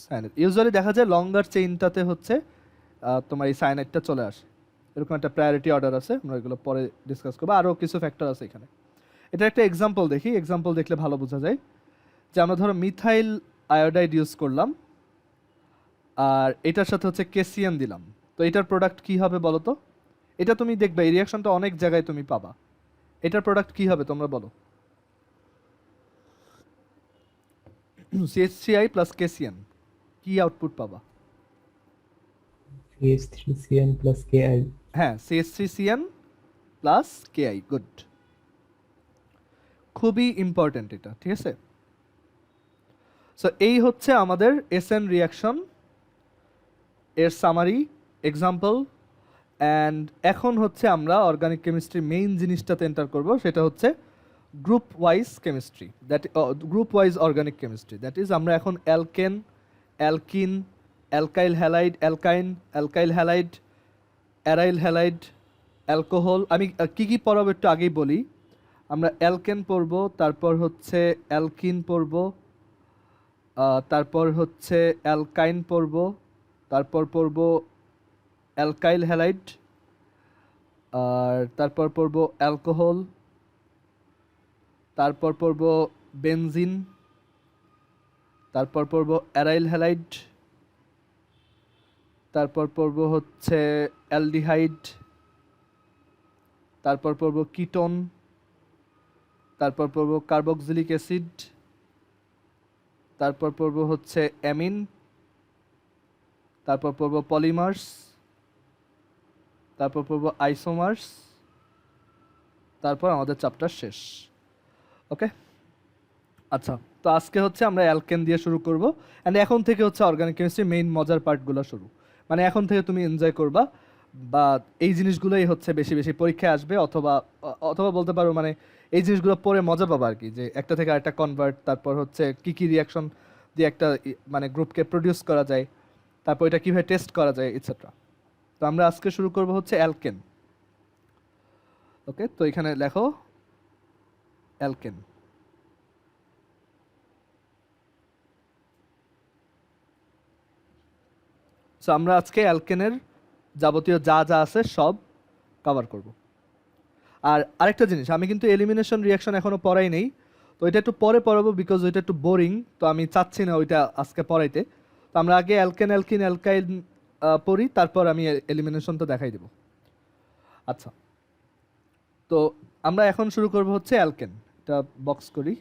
সায়ানাইড। ইউজুয়ালি দেখা যায় লঙ্গার চেইনটাতে হচ্ছে তোমার এই সায়ানাইডটা চলে আসে, এরকম একটা প্রায়োরিটি অর্ডার আছে, আমরা এগুলো পরে ডিসকাস করবো। আরও কিছু ফ্যাক্টর আছে এখানে। এটা একটা এক্সাম্পল দেখি, এক্সাম্পল দেখলে ভালো বোঝা যায়। যে আমরা ধরো মিথাইল আয়োডাইড ইউজ করলাম, আর এটার সাথে হচ্ছে KCN দিলাম, তো এটার প্রোডাক্ট কি হবে বলো তো? এটা তুমি দেখবে এই রিয়াকশনটা অনেক জায়গায় তুমি পাবা। এটার প্রোডাক্ট কি হবে তোমরা বলো? CH3I প্লাস KCN, কি আউটপুট পাবা? CH3CN plus Ki. হ্যাঁ, CH3CN প্লাস KI। গুড, খুবই ইম্পর্টেন্ট এটা। ঠিক আছে, সো এই হচ্ছে আমাদের SN রিয়াকশন এর সামারি এক্সাম্পল। অ্যান্ড এখন হচ্ছে আমরা অর্গানিক কেমিস্ট্রি মেইন জিনিসটাতে এন্টার করব, সেটা হচ্ছে group wise chemistry, group wise organic chemistry. That is আমরা এখন alkane, alkyne, alkyl halide, alkyl halide, aryl halide, alcohol. আমি কি কি পড়াবো একটু আগেই বলি। আমরা অ্যালকেন পড়ব, তারপর হচ্ছে অ্যালকিন পড়ব, তারপর হচ্ছে অ্যালকাইন পড়ব, তারপর পড়ব অ্যালকাইল হ্যালাইড, আর তারপর পড়ব অ্যালকোহল, তারপর পড়ব বেনজিন, তারপর পড়ব অ্যারাইল হ্যালাইড, তারপর পড়ব হচ্ছে অ্যালডিহাইড, তারপর পড়ব কিটোন, তারপর পড়ব কার্বক্সিলিক অ্যাসিড, তারপর পড়ব হচ্ছে অ্যামিন, তারপর পড়ব পলিমার্স, তারপর পড়ব আইসোমার্স, তারপর আমাদের চ্যাপ্টার শেষ। ওকে, আচ্ছা, তো আজকে হচ্ছে আমরা অ্যালকেন দিয়ে শুরু করব, অ্যান্ড এখন থেকে হচ্ছে অর্গানিক কেমিস্ট্রি মেইন মজার পার্টগুলো শুরু, মানে এখন থেকে তুমি এনজয় করবা, বা এই জিনিসগুলোই হচ্ছে বেশি বেশি পরীক্ষায় আসবে, অথবা অথবা বলতে পারো মানে এই জিনিসগুলো পড়ে মজা পাবা আর কি, যে একটা থেকে আরেকটা কনভার্ট, তারপর হচ্ছে কি কি রিয়াকশন দিয়ে একটা মানে গ্রুপকে প্রডিউস করা যায়, তারপর এটা কীভাবে টেস্ট করা যায় এটসেট্রা। তো আমরা আজকে শুরু করব হচ্ছে অ্যালকেন। ওকে, তো এখানে লেখো অ্যালকেন। সো আমরা আজকে অ্যালকেনের যাবতীয় যা যা আছে সব কভার করব। আর আরেকটা জিনিস, আমি কিন্তু এলিমিনেশন রিয়াকশন এখনো পড়াই নেই, তো এটা একটু পরে পড়াবো, বিকজ ওইটা একটু বোরিং, তো আমি চাচ্ছি না ওইটা আজকে পড়াইতে। তো আমরা আগে অ্যালকেন অ্যালকিন অ্যালকাইন পড়ি, তারপর আমি এলিমিনেশনটা দেখাই দেব। আচ্ছা, তো আমরা এখন শুরু করব হচ্ছে অ্যালকেন। এটা বক্স করি।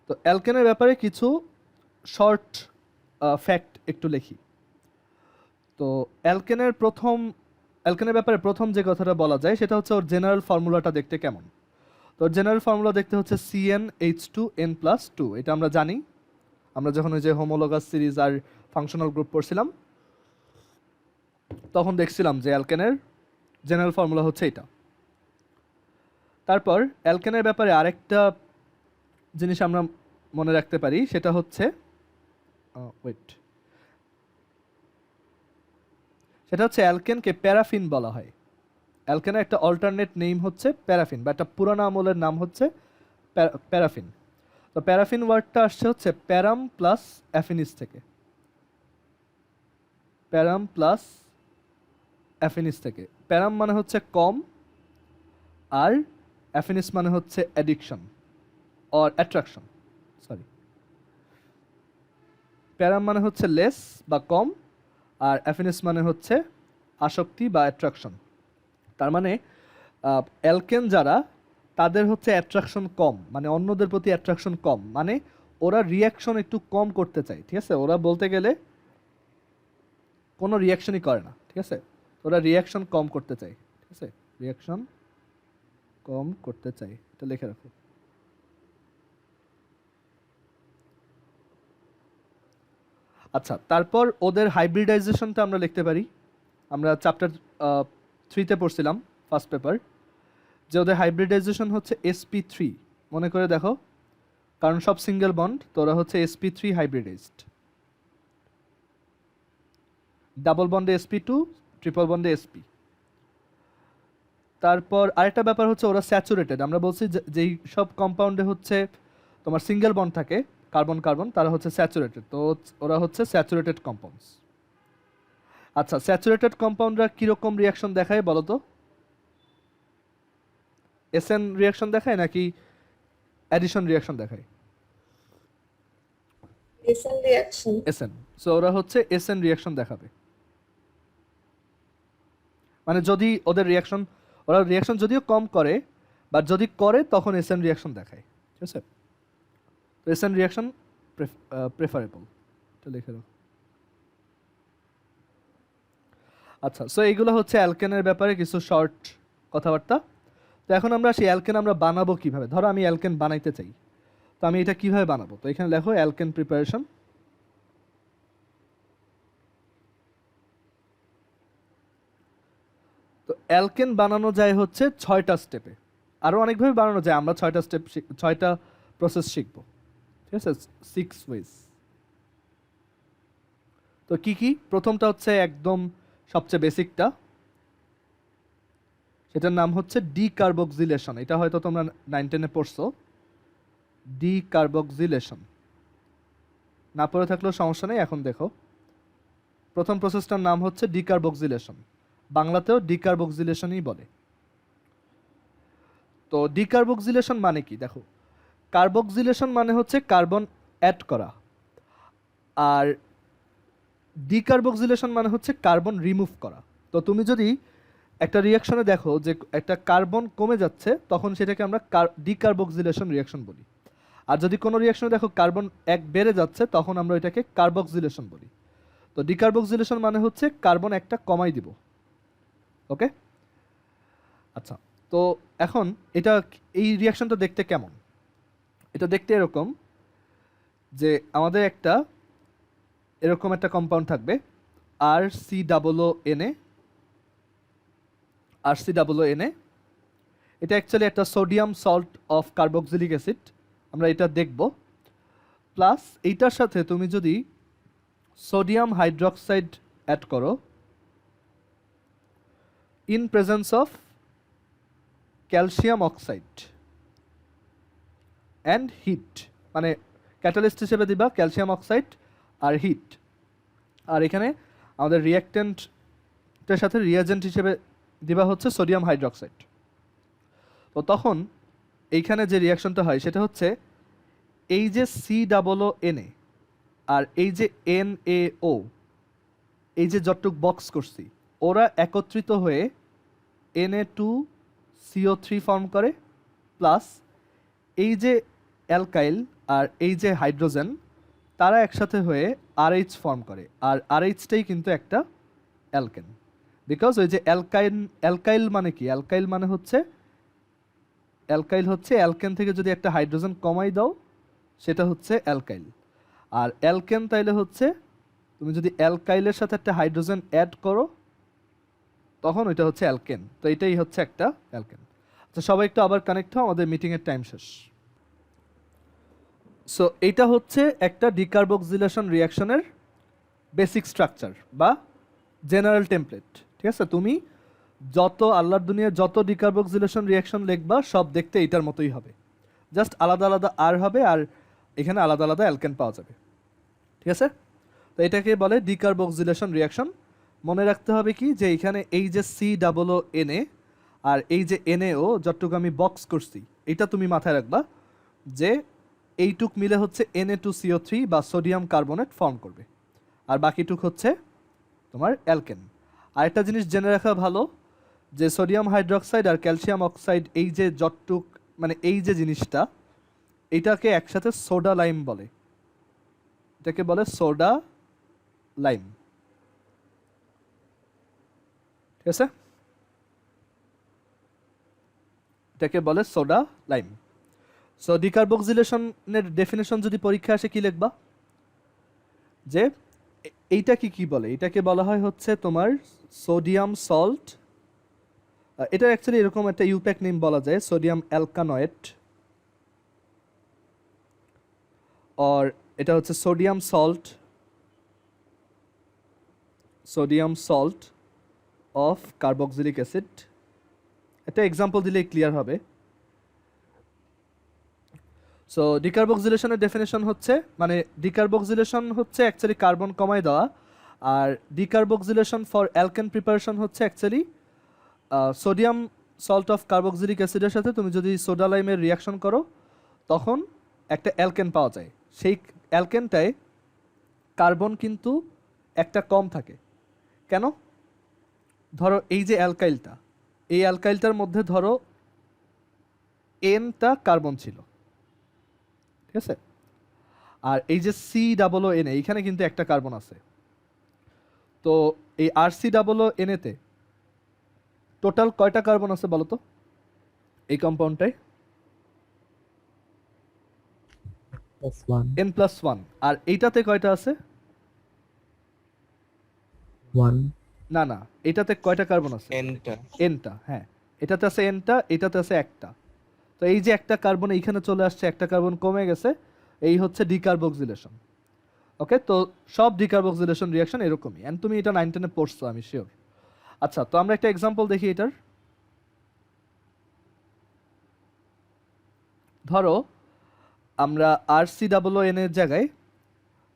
তো অ্যালকেনের ব্যাপারে কিছু শর্ট ফ্যাক্ট একটু লিখি। তো অ্যালকেনের ব্যাপারে প্রথম যে কথাটা বলা যায় সেটা হচ্ছে ওর জেনারেল ফর্মুলাটা দেখতে কেমন। তো ওর জেনারেল ফর্মুলা দেখতে হচ্ছে CnH2n+2। এটা আমরা জানি, আমরা যখন ওই যে হোমোলোগাস সিরিজ আর ফাংশনাল গ্রুপ পড়ছিলাম তখন দেখছিলাম যে অ্যালকেনের জেনারেল ফর্মুলা হচ্ছে এটা। তারপর অ্যালকেনের ব্যাপারে আরেকটা জিনিস আমরা মনে রাখতে পারি, সেটা হচ্ছে সেটা হচ্ছে অ্যালকেনকে প্যারাফিন বলা হয়। অ্যালকেনের একটা অল্টারনেট নেম হচ্ছে প্যারাফিন, বা একটা পুরানো আমলের নাম হচ্ছে প্যারাফিন। তো প্যারাফিন ওয়ার্ডটা আসছে হচ্ছে প্যারাম প্লাস অ্যাফিনিস থেকে, প্যারাম প্লাস অ্যাফিনিস থেকে। প্যারাম মানে হচ্ছে কম, আর অ্যাফিনিস মানে হচ্ছে অ্যাডিকশন অর অ্যাট্রাকশন, সরি। প্যারাম মানে হচ্ছে লেস বা কম, আর অ্যাফিনিস মানে হচ্ছে আসক্তি বা অ্যাট্রাকশন। তার মানে অ্যালকেন যারা, তাদের হচ্ছে অ্যাট্রাকশন কম, মানে অন্যদের প্রতি অ্যাট্রাকশন কম, মানে ওরা রিয়াকশন একটু কম করতে চায়, ঠিক আছে। ওরা বলতে গেলে কোনো রিয়াকশনই করে না, ঠিক আছে। ওরা রিয়াকশন কম করতে চায়, ঠিক আছে, রিয়াকশন কম করতে চায়, এটা লিখে রাখো। আচ্ছা, তারপর ওদের হাইব্রিডাইজেশনটা আমরা লিখতে পারি। আমরা চ্যাপ্টার 3-তে পড়ছিলাম ফার্স্ট পেপার, যে ওদের হাইব্রিডাইজেশন হচ্ছে sp3। মনে করে দেখো, কারণ সব সিঙ্গেল বন্ড, তো ওরা হচ্ছে sp3 হাইব্রিডাইজড। ডাবল বন্ডে sp2, ট্রিপল বন্ডে sp। তারপর আরেকটা ব্যাপার হচ্ছে ওরা স্যাচুরেটেড। আমরা বলছি যেই সব কম্পাউন্ডে হচ্ছে তোমার সিঙ্গেল বন্ড থাকে, কার্বন কার্বন, তারা হচ্ছে স্যাচুরেটেড, তো ওরা হচ্ছে স্যাচুরেটেড কম্পাউন্ডস। আচ্ছা, স্যাচুরেটেড কম্পাউন্ডরা কীরকম রিয়াকশন দেখায় বলো তো? এসএন রিয়াকশন দেখায় নাকি অ্যাডিশন রিয়াকশন দেখায়? SN reaction. এসএন। সো ওরা হচ্ছে এসএন রিয়াকশন দেখাবে, মানে যদি ওদের রিয়াকশন, ওরা রিয়াকশন যদিও কম করে, বা যদি করে তখন এসএন রিয়াকশন দেখায়, ঠিক আছে। তো এসএন রিয়াকশন প্রেফারেবল, এটা লিখে রাখো। আচ্ছা, সো এইগুলো হচ্ছে অ্যালকেনের ব্যাপারে কিছু শর্ট কথাবার্তা। তো এখন আমরা সেই অ্যালকেন আমরা বানাবো কিভাবে। ধরো আমি অ্যালকেন বানাইতে চাই, তো আমি এটা কিভাবে বানাবো? তো এখানে লেখো অ্যালকেন প্রিপারেশন। তো অ্যালকেন বানানো যায় হচ্ছে 6টা স্টেপে, আরও অনেকভাবে বানানো যায়, আমরা 6টা স্টেপ 6টা প্রসেস শিখবো, ঠিক আছে, 6 ওয়েজ। তো কি কি? প্রথমটা হচ্ছে একদম সবচেয়ে বেসিকটা, সেটার নাম হচ্ছে ডিকার্বক্সিলেশন। এটা হয়তো তোমরা 9-10-এ পড়ছো, ডিকার্বক্সিলেশন। না পড়ে থাকলেও সমস্যা নেই, এখন দেখো। প্রথম প্রসেসটার নাম হচ্ছে ডিকার্বক্সিলেশন, বাংলাতেও ডিকার্বক্সিলেশনই বলে। তো ডিকার্বক্সিলেশন মানে কি দেখো, কার্বক্সিলেশন মানে হচ্ছে কার্বন অ্যাড করা, আর ডিকার্বক্সিলেশন মানে হচ্ছে কার্বন রিমুভ করা। তো তুমি যদি একটা রিয়াকশনে দেখো যে একটা কার্বন কমে যাচ্ছে, তখন সেটাকে আমরা ডিকার্বক্সিলেশন রিয়াকশন বলি। আর যদি কোনো রিয়াকশনে দেখো কার্বন এক বেড়ে যাচ্ছে, তখন আমরা এটাকে কার্বক্সিলেশন বলি। তো ডিকার্বক্সিলেশন মানে হচ্ছে কার্বন একটা কমাই দিব। ওকে, আচ্ছা। তো এখন এটা, এই রিয়াকশনটা দেখতে কেমন? এটা দেখতে এরকম যে আমাদের একটা এরকম একটা কম্পাউন্ড থাকবে RCOO RCOO। এটা অ্যাকচুয়ালি একটা sodium salt of carboxylic acid, আমরা এটা দেখব। প্লাস এইটার সাথে তুমি যদি সোডিয়াম হাইড্রোক্সাইড অ্যাড করো in presence of calcium oxide and heat, মানে ক্যাটালিস্ট হিসেবে দিবা ক্যালসিয়াম অক্সাইড আর হিট, আর এখানে আমাদের রিয়াক্ট্যান্টের সাথে রিয়াজেন্ট হিসেবে দিবা হচ্ছে সোডিয়াম হাইড্রোক্সাইড। তো তখন এইখানে যে রিয়াকশনটা হয় সেটা হচ্ছে এই যে COO আর এই যে NaO, এই যে যতটুক বক্স করছি, ওরা একত্রিত হয়ে Na2CO3 ফর্ম করে, প্লাস এই যে অ্যালকাইল আর এই যে হাইড্রোজেন, তারা একসাথে হয়ে RH ফর্ম করে। আর RHটাই কিন্তু একটা অ্যালকেন, বিকজ ওই যে অ্যালকাইল মানে কি? অ্যালকাইল মানে হচ্ছে অ্যালকেন থেকে যদি একটা হাইড্রোজেন কমাই দাও সেটা হচ্ছে অ্যালকাইল। আর অ্যালকেন তাইলে হচ্ছে তুমি যদি অ্যালকাইলের সাথে একটা হাইড্রোজেন অ্যাড করো তখন ওইটা হচ্ছে অ্যালকেন। তো এটাই হচ্ছে একটা অ্যালকেন। আচ্ছা, সবাই একটু আবার কানেক্ট হও, আমাদের মিটিংয়ের টাইম শেষ। সো এইটা হচ্ছে একটা ডিকার্বক্সিলেশন রিয়াকশনের বেসিক স্ট্রাকচার বা জেনারেল টেমপ্লেট। ঠিক আছে, তুমি যত আল্লাহর দুনিয়ার যত ডিকার্বক্সিলেশন রিয়াকশন লিখবা সব দেখতে এইটার মতোই হবে, জাস্ট আলাদা আলাদা আর হবে, আর এখানে আলাদা আলাদা অ্যালকেন পাওয়া যাবে। ঠিক আছে, তো এটাকে বলে ডিকার্বক্সিলেশন রিয়াকশন। মনে রাখতে হবে কি যে এখানে এই যে COO আর এই যে NaO যতটুকু আমি বক্স করছি, এটা তুমি মাথায় রাখবা যে এইটুক মিলে হচ্ছে Na2CO3 বা সোডিয়াম কার্বনেট ফর্ম করবে, আর বাকিটুক হচ্ছে তোমার অ্যালকেন। আর একটা জিনিস জেনে রাখা ভালো যে সোডিয়াম হাইড্রোক্সাইড আর ক্যালসিয়াম অক্সাইড, এই যে যতটুক মানে এই যে জিনিসটা, এটাকে একসাথে সোডা লাইম বলে। এটাকে বলে সোডা লাইম। ঠিক আছে, এটাকে বলে সোডা লাইম। সো ডিকার্বক্সিলেশনের ডেফিনেশন যদি পরীক্ষা আসে কি লিখবা? যে এইটা কি বলে? এটাকে বলা হয় হচ্ছে তোমার সোডিয়াম সল্ট। এটা অ্যাকচুয়ালি এরকম একটা ইউপ্যাক নেম বলা যায়, সোডিয়াম অ্যালকানয়েড, আর এটা হচ্ছে sodium salt of carboxylic acid. একটা এক্সাম্পল দিলেই ক্লিয়ার হবে। সো ডিকার্বক্সিলেশনের ডেফিনেশন হচ্ছে, মানে ডিকার্বক্সিলেশন হচ্ছে অ্যাকচুয়ালি কার্বন কমায় দেওয়া, আর ডিকার্বক্সিলেশন ফর অ্যালকেন প্রিপারেশন হচ্ছে actually sodium salt of carboxylic অ্যাসিডের সাথে তুমি যদি সোডা লাইমের রিয়াকশন করো তখন একটা অ্যালকেন পাওয়া যায়। সেই অ্যালকেনটায় কার্বন কিন্তু একটা কম থাকে। কেন? ধরো এই যে অ্যালকাইলটা, এই অ্যালকাইলটার মধ্যে ধরো Nটা কার্বন ছিল, ঠিক আছে, আর এই যে COO এইখানে কিন্তু একটা কার্বন আছে। তো এই RCOO তে টোটাল কয়টা কার্বন আছে বলো তো এই কম্পাউন্ডটায়? +1 N+1। আর এইটাতে কয়টা আছে? 1 না না, এটাতে কয়টা কার্বন আছে? এনটা এনটা, হ্যাঁ, এটাতে আছে এনটা, এটাতে আছে একটা। তো এই যে একটা কার্বন এইখানে চলে আসছে, একটা কার্বন কমে গেছে, এই হচ্ছে ডিকার্বক্সিলেশন। ওকে, তো সব ডিকার্বক্সিলেশন রিয়াকশন এরকমই, এন্ড তুমি এটা 9 10-এ পড়ছো আমি শিওর। আচ্ছা, তো আমরা একটা এক্সাম্পল দেখি এটার। ধরো আমরা RCOO এর জায়গায়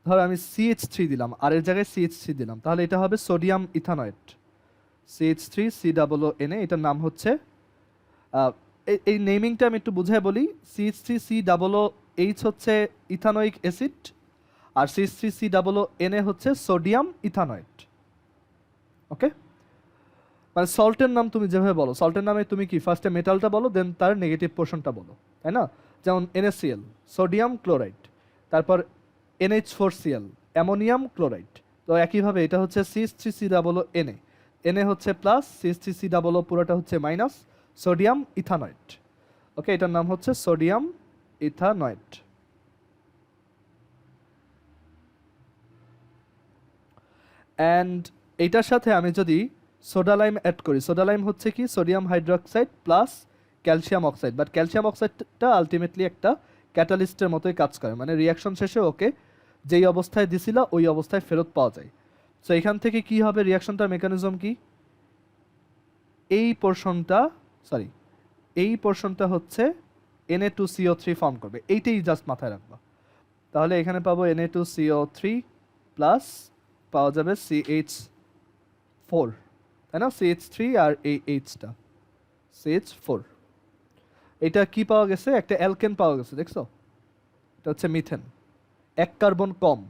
ধরো আমি CH3 দিলাম, আর এর জায়গায় CH3 দিলাম, তাহলে এটা হবে সোডিয়াম ইথানয়েড। CH3COO, এটার নাম হচ্ছে এই নেমিংটা আমি একটু বুঝাই বলি। CH3COOH হচ্ছে ইথানোয়িক অ্যাসিড, আর CH3COO হচ্ছে সোডিয়াম ইথানয়েড। ওকে, মানে সল্টের নাম তুমি যেভাবে বলো, সল্টের নামে তুমি কি ফার্স্টে মেটালটা বলো, দেন তার নেগেটিভ পোর্শনটা বলো, তাই না? যেমন NaCl সোডিয়াম ক্লোরাইড, তারপর NH4Cl অ্যামোনিয়াম ক্লোরাইড। তো একইভাবে এটা হচ্ছে CH3COO Na হচ্ছে প্লাস, CH3COO পুরোটা হচ্ছে মাইনাস, সোডিয়াম ইথানয়েড। ওকে, এটার নাম হচ্ছে সোডিয়াম ইথানয়েড। অ্যান্ড এইটার সাথে আমি যদি সোডা লাইম অ্যাড করি, সোডা লাইম হচ্ছে কি sodium hydroxide plus calcium oxide, but calcium অক্সাইডটা আলটিমেটলি একটা ক্যাটালিস্টের মতোই কাজ করে, মানে রিয়াকশন শেষে ওকে যেই অবস্থায় দিছিল ওই অবস্থায় ফেরত পাওয়া যায়। সো এখান থেকে কি হবে, রিয়াকশনটার মেকানিজম কি, এই পোর্শনটা হচ্ছে Na2CO3 ফর্ম করবে, এইটাই জাস্ট মাথায় রাখবা। তাহলে এখানে পাবো Na2CO3 প্লাস পাওয়া যাবে CH4, তাই না? CH3 আর এই Hটা CH4, এটা কি পাওয়া গেছে, একটা অ্যালকেন পাওয়া গেছে, দেখছো? এটা হচ্ছে মিথেন, এক কার্বন কম।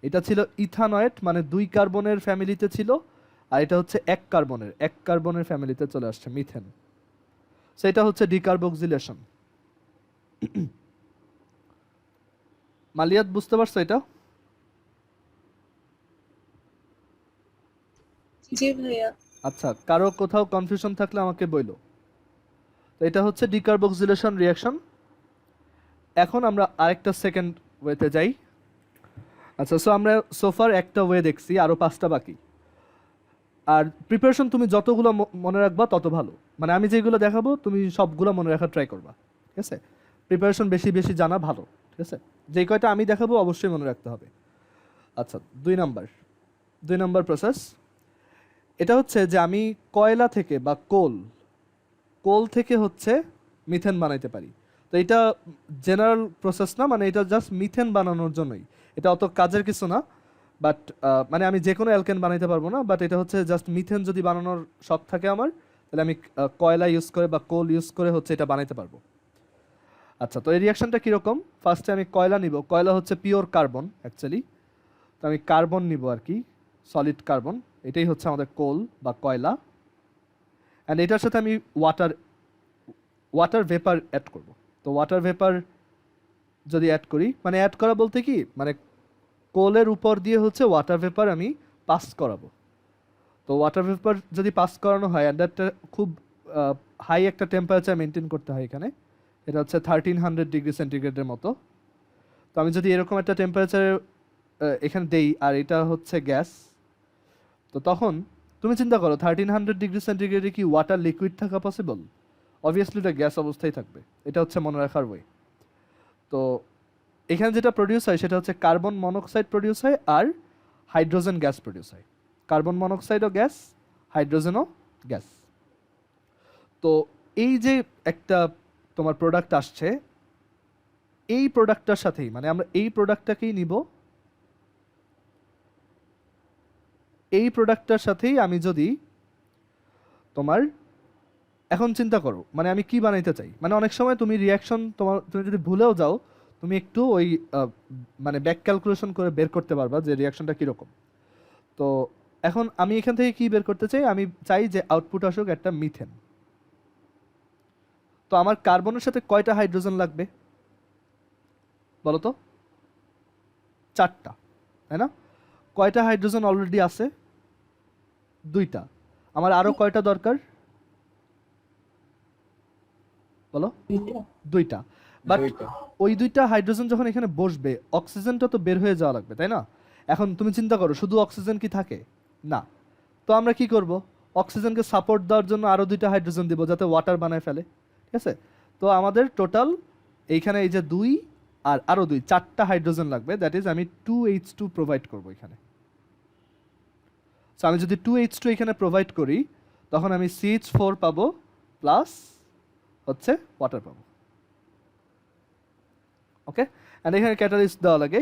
এটা ছিল ইথানয়েড, মানে 2 কার্বনের ফ্যামিলিতে ছিল, আর এটা হচ্ছে এক কার্বনের ফ্যামিলিতে চলে আসছে মিথেন। সো এটা হচ্ছে ডিকার্বক্সিলেশন। মালিয়াত বুঝতে পারছো এটা? জি ভাইয়া। আচ্ছা, কারো কোথাও কনফিউশন থাকলে আমাকে বইলো। তো এটা হচ্ছে ডিকার্বক্সিলেশন রিয়াকশন। এখন আমরা আরেকটা সেকেন্ড ওয়েতে যাই। আচ্ছা, সো আমরা সোফার একটা ওয়ে দেখছি, আরও 5টা বাকি। আর প্রিপারেশন তুমি যতগুলো মনে রাখবা তত ভালো, মানে আমি যেগুলো দেখাবো তুমি সবগুলো মনে রাখার ট্রাই করবা, ঠিক আছে? প্রিপারেশন বেশি বেশি জানা ভালো, ঠিক আছে? যেই কয়টা আমি দেখাবো অবশ্যই মনে রাখতে হবে। আচ্ছা, 2 নাম্বার প্রসেস, এটা হচ্ছে যে আমি কয়লা থেকে বা কোল থেকে হচ্ছে মিথেন বানাইতে পারি। তো এটা জেনারেল প্রসেস না, মানে এটা জাস্ট মিথেন বানানোর জন্যই, এটা অত কাজের কিছু না। বাট মানে আমি যে কোনো অ্যালকেন বানাইতে পারবো না, বাট এটা হচ্ছে জাস্ট মিথেন যদি বানানোর শখ থাকে আমার, তাহলে আমি কয়লা ইউজ করে বা কোল ইউজ করে হচ্ছে এটা বানাইতে পারবো। আচ্ছা, তো এই রিয়াকশনটা কীরকম, ফার্স্টে আমি কয়লা নিব, কয়লা হচ্ছে পিওর কার্বন অ্যাকচুয়ালি, তো আমি কার্বন নিব আর কি, সলিড কার্বন, এটাই হচ্ছে আমাদের কোল বা কয়লা। অ্যান্ড এটার সাথে আমি ওয়াটার ভেপার অ্যাড করব। তো ওয়াটার ভেপার যদি অ্যাড করি, মানে অ্যাড করা বলতে কি, মানে কোলের উপর দিয়ে হচ্ছে ওয়াটার ভেপার আমি পাস করাবো। তো ওয়াটার ভেপার যদি পাস করানো হয়, অ্যান্ড একটা খুব হাই একটা টেম্পারেচার মেনটেন করতে হয় এখানে, এটা হচ্ছে 1300 ডিগ্রি সেন্টিগ্রেডের মতো। তো আমি যদি এরকম একটা টেম্পারেচার এখানে দেই, আর এটা হচ্ছে গ্যাস, তো তখন তুমি চিন্তা করো 1300 ডিগ্রি সেন্টিগ্রেডে কি ওয়াটার লিকুইড থাকা পসিবল? অবভিয়াসলি এটা গ্যাস অবস্থায় থাকবে, এটা হচ্ছে মনে রাখার ওয়ে। তো এখানে যেটা প্রডিউস হয় সেটা হচ্ছে কার্বন মনোক্সাইড প্রডিউস হয় আর হাইড্রোজেন গ্যাস প্রডিউস হয়। কার্বন মনোক্সাইডও গ্যাস, হাইড্রোজেনও গ্যাস। তো এই যে একটা তোমার প্রোডাক্ট আসছে, এই প্রোডাক্টটার সাথেই, মানে আমরা এই প্রোডাক্টটাকেই নিব, এই প্রোডাক্টটার সাথেই আমি যদি তোমার, এখন চিন্তা করো মানে আমি কি বানাইতে চাই, মানে অনেক সময় তুমি রিয়াকশন তুমি যদি ভুলেও যাও, তুমি একটু ওই মানে ব্যাক ক্যালকুলেশন করে বের করতে পারবা যে রিয়াকশনটা কীরকম। তো এখন আমি এখান থেকে কি বের করতে চাই, আমি চাই যে আউটপুট আসুক একটা মিথেন। তো আমার কার্বনের সাথে কয়টা হাইড্রোজেন লাগবে বলো তো? 4টা, তাই না? কয়টা হাইড্রোজেন অলরেডি আছে? 2টা। আমার আরো কয়টা দরকার বলো? 2টা। বাট ওই 2টা হাইড্রোজেন যখন এখানে বসবে, অক্সিজেনটা তো বের হয়ে যাওয়া লাগবে, তাই না? এখন তুমি চিন্তা করো শুধু অক্সিজেন কি থাকে? না। তো আমরা কি করব, অক্সিজেনকে সাপোর্ট দেওয়ার জন্য আরো 2টা হাইড্রোজেন দিব যাতে ওয়াটার বানায় ফেলে, ঠিক আছে? তো আমাদের টোটাল এইখানে এই যে 2 আর আরো 2, 4টা হাইড্রোজেন লাগবে, দ্যাট ইজ আমি 2H2 প্রোভাইড করব এখানে। সো আমি যদি 2H2 এখানে প্রোভাইড করি, তখন আমি CH4 পাবো প্লাস হচ্ছে ওয়াটার পাবো। ওকে, অ্যান্ড এখানে ক্যাটালিস্ট দেওয়া লাগে,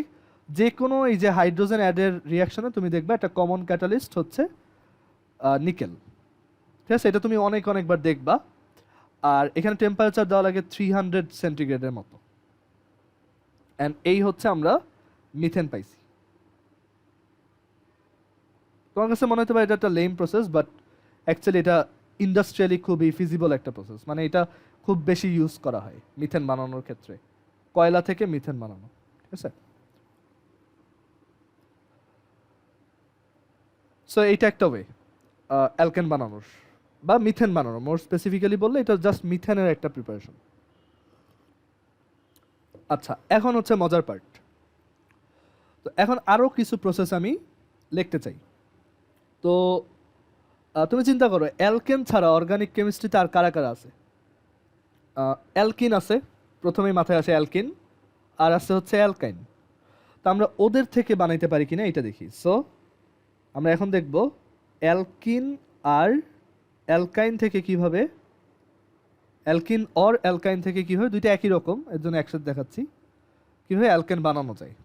যে কোনো এই যে হাইড্রোজেন অ্যাডের রিয়াকশনে তুমি দেখবে একটা কমন ক্যাটালিস্ট হচ্ছে নিকেল, ঠিক আছে? এটা তুমি অনেকবার দেখবা। আর এখানে টেম্পারেচার দেওয়া লাগে 300 সেন্টিগ্রেডের মতো। অ্যান্ড এই হচ্ছে আমরা মিথেন পাইছি। তোমার কাছে মনে হতে পারে এটা একটা লেম প্রসেস, বাট অ্যাকচুয়ালি এটা ইন্ডাস্ট্রিয়ালি খুবই ফিজিবল একটা প্রসেস। মানে এটা খুব বেশি ইউজ করা হয় মিথেন বানানোর ক্ষেত্রে, কয়লা থেকে মিথেন বানানো, ঠিক আছে? সো এইটা একটা ওয়ে অ্যালকেন বানানোর বা মিথেন বানানোর, মোর স্পেসিফিক্যালি বললে এটা জাস্ট মিথেনের একটা প্রিপারেশন। আচ্ছা, এখন হচ্ছে মজার পার্ট। তো এখন আরও কিছু প্রসেস আমি লিখতে চাই। তো তুমি চিন্তা করো, অ্যালকেন ছাড়া অর্গানিক কেমিস্ট্রিতে আর কারা কারা আছে? অ্যালকিন আছে, প্রথমেই মাথায় আসে অ্যালকিন, আর আছে হচ্ছে অ্যালকাইন। তো আমরা ওদের থেকে বানাইতে পারি কিনা এটা দেখি। সো আমরা এখন দেখব অ্যালকিন আর অ্যালকাইন থেকে কিভাবে, অ্যালকিন অর অ্যালকাইন থেকে কিভাবে, দুইটা একই রকম এর জন্য একসাথে দেখাচ্ছি, কিভাবে অ্যালকেন বানানো যায়।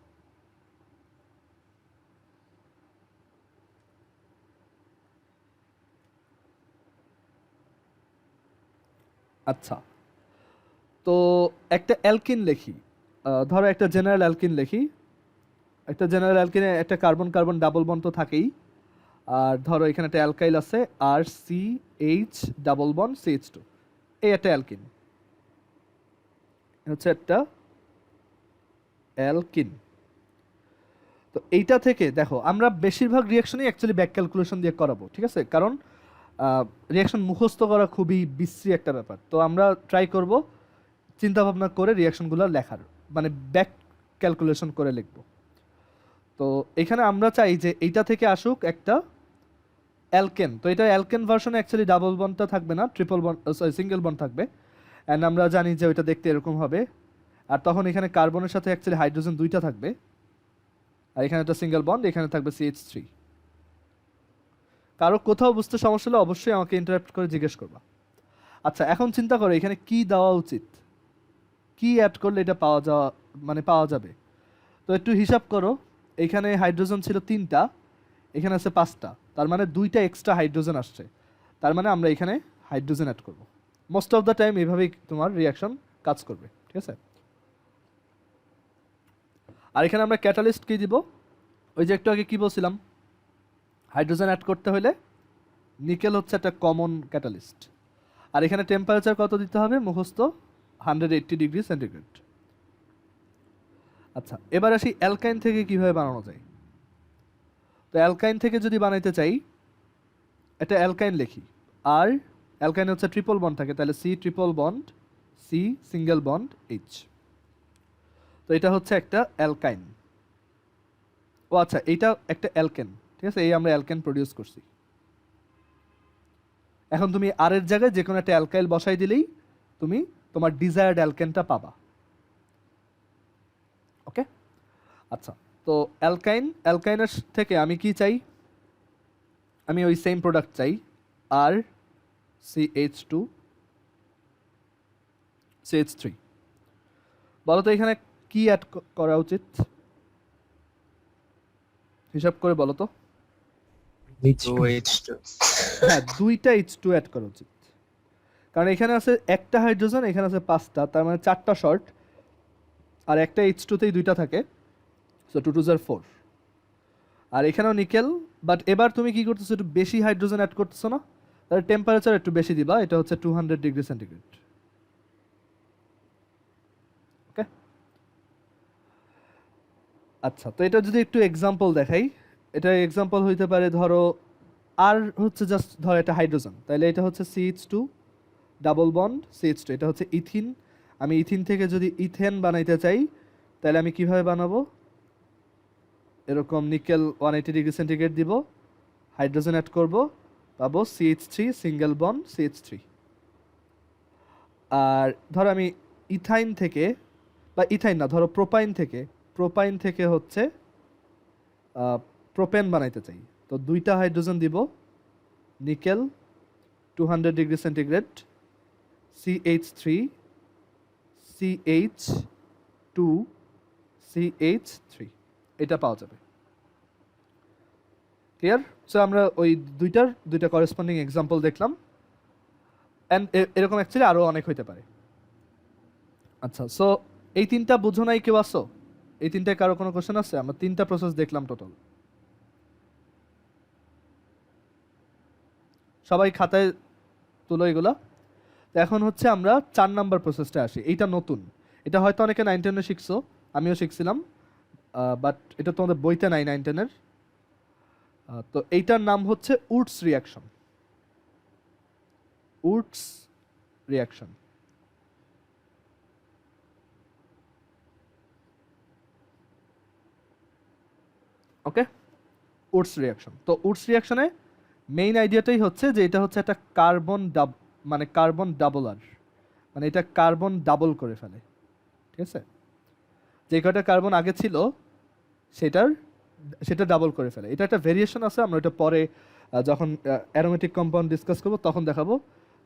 আচ্ছা, তো একটা অ্যালকিন লিখি, ধরো একটা জেনারেল অ্যালকিন লিখি। একটা জেনারেল অ্যালকিনে একটা কার্বন কার্বন ডাবল বন্ড তো থাকেই, আর ধরো এখানে একটা অ্যালকাইল আছে আর C H double bond CH two, এই একটা অ্যালকিন হচ্ছে একটা অ্যালকিন। তো এইটা থেকে দেখো আমরা বেশিরভাগ রিয়াকশনই অ্যাকচুয়ালি ব্যাক ক্যালকুলেশন দিয়ে করাবো, ঠিক আছে? কারণ রিয়াকশন মুখস্থ করা খুবই বিশ্রী একটা ব্যাপার। তো আমরা ট্রাই করব চিন্তা ভাবনা করে রিয়াকশনগুলো লেখার, মানে ব্যাক ক্যালকুলেশন করে লিখব। তো এখানে আমরা চাই যে এইটা থেকে আসুক একটা অ্যালকেন। তো এটা অ্যালকেন ভার্সনে অ্যাকচুয়ালি ডাবল বন্ডটা থাকবে না, triple bond, sorry single bond থাকবে। অ্যান্ড আমরা জানি যে ওইটা দেখতে এরকম হবে। আর তখন এখানে কার্বনের সাথে অ্যাকচুয়ালি হাইড্রোজেন দুইটা থাকবে, আর এখানে একটা সিঙ্গেল বন্ড, এখানে থাকবে CH3। কারো কোথাও বুঝতে সমস্যা হলে অবশ্যই আমাকে ইন্টারাপ্ট করে জিজ্ঞেস করবা। আচ্ছা, এখন চিন্তা করো এখানে কি দেওয়া উচিত, কি অ্যাড করলে এটা পাওয়া যাবে। তো একটু হিসাব করো, এখানে হাইড্রোজেন ছিল 3টা, এখানে আছে 5টা, তার মানে 2টা এক্সট্রা হাইড্রোজেন আসছে। তার মানে আমরা এখানে হাইড্রোজেন অ্যাড করব। মোস্ট অফ দ্য টাইম এভাবেই তোমার রিয়াকশন কাজ করবে, ঠিক আছে? আর এখানে আমরা ক্যাটালিস্ট কি দিব, ওই যে একটু আগে কি বলছিলাম, হাইড্রোজেন অ্যাড করতে হলে নিকেল হচ্ছে একটা কমন ক্যাটালিস্ট। আর এখানে টেম্পারেচার কত দিতে হবে মুখস্থ, 180 ডিগ্রি সেন্টিগ্রেড। আচ্ছা, এবার আসি অ্যালকাইন থেকে কিভাবে বানানো যায়। তো অ্যালকাইন থেকে যদি বানাইতে চাই, এটা অ্যালকাইন লিখি, আর অ্যালকাইন হচ্ছে ট্রিপল বন্ড থাকে, তাহলে C triple bond C single bond H. তো এটা হচ্ছে একটা অ্যালকাইন। ও আচ্ছা, এইটা একটা অ্যালকেন, ঠিক আছে? এই আমরা অ্যালকেন প্রডিউস করছি। এখন তুমি আর এর জায়গায় যে কোনো একটা অ্যালকাইল বসাই দিলেই তুমি তোমার ডিজায়ার্ড অ্যালকেনটা পাবা। ওকে, আচ্ছা। তো অ্যালকাইনের থেকে আমি কি চাই, আমি ওই সেম প্রোডাক্ট চাই, আর CH2 CH3। বলো তো এখানে কি অ্যাড করা উচিত, হিসাব করে বলো তো। H2. হ্যাঁ, 2টা H2 অ্যাড করা উচিত, কারণ এখানে আছে একটা হাইড্রোজেন, এখানে আছে 5টা, তার মানে 4টা শর্ট, আর একটা H2তেই 2টা থাকে, সো 2 2 4। আর এখানেও নিকেল, বাট এবার তুমি কি করতেছো, একটু বেশি হাইড্রোজেন অ্যাড করতেছো না, তাহলে টেম্পারেচার একটু বেশি দিবা, এটা হচ্ছে 200 ডিগ্রি সেন্টিগ্রেড। ওকে, আচ্ছা। তো এটা যদি একটু এক্সাম্পল দেখাই, এটা এক্সাম্পল হইতে পারে, ধরো আর হচ্ছে জাস্ট ধরো এটা হাইড্রোজেন, তাহলে এটা হচ্ছে CH2 ডাবল বন্ড CH2, এটা হচ্ছে ইথিন। আমি ইথিন থেকে যদি ইথেন বানাইতে চাই, তাহলে আমি কিভাবে বানাবো, এরকম নিকেল 180 ডিগ্রি সেন্টিগ্রেড দিব, হাইড্রোজেন অ্যাড করব, পাবো CH3 সিঙ্গেল বন্ড CH3। আর ধরো আমি ইথাইন থেকে, বা ইথাইন না, ধরো প্রোপাইন থেকে হচ্ছে প্রোপেন বানাইতে চাই, তো 2টা হাইড্রোজেন দিব, nickel 200 degree centigrade, CH3 CH2 CH3, এটা পাওয়া যাবে। ক্লিয়ার? সো আমরা ওই দুইটা করেসপন্ডিং এক্সাম্পল দেখলাম, অ্যান্ড এরকম অ্যাকচুয়ালি আরও অনেক হইতে পারে। আচ্ছা, সো এই 3টা বুঝো নাই কেউ আসো, এই 3টায় কারো কোনো কোশ্চেন আছে? আমরা 3টা প্রসেস দেখলাম টোটাল। সবাই খাতায় তুলো এগুলা। তো এখন হচ্ছে আমরা 4 নাম্বার প্রসেসটা আসি। এইটা নতুন, এটা হয়তো অনেকে 9-10-এ শিখছো, আমিও শিখছিলাম, বাট এটা তোমাদের বইতে নাই 9-10-এর। তো এইটার নাম হচ্ছে উডস রিয়াকশন। উডস রিয়াকশন, ওকে। উডস রিয়াকশন, তো উডস রিয়াকশনে মেইন আইডিয়াটাই হচ্ছে যে এটা হচ্ছে একটা কার্বন ডাবলার, মানে এটা কার্বন ডাবল করে ফেলে, ঠিক আছে। যে কয়টা কার্বন আগে ছিল সেটা ডাবল করে ফেলে। এটা একটা ভেরিয়েশন আছে, আমরা এটা পরে যখন অ্যারোমেটিক কম্পাউন্ড ডিসকাস করব তখন দেখাবো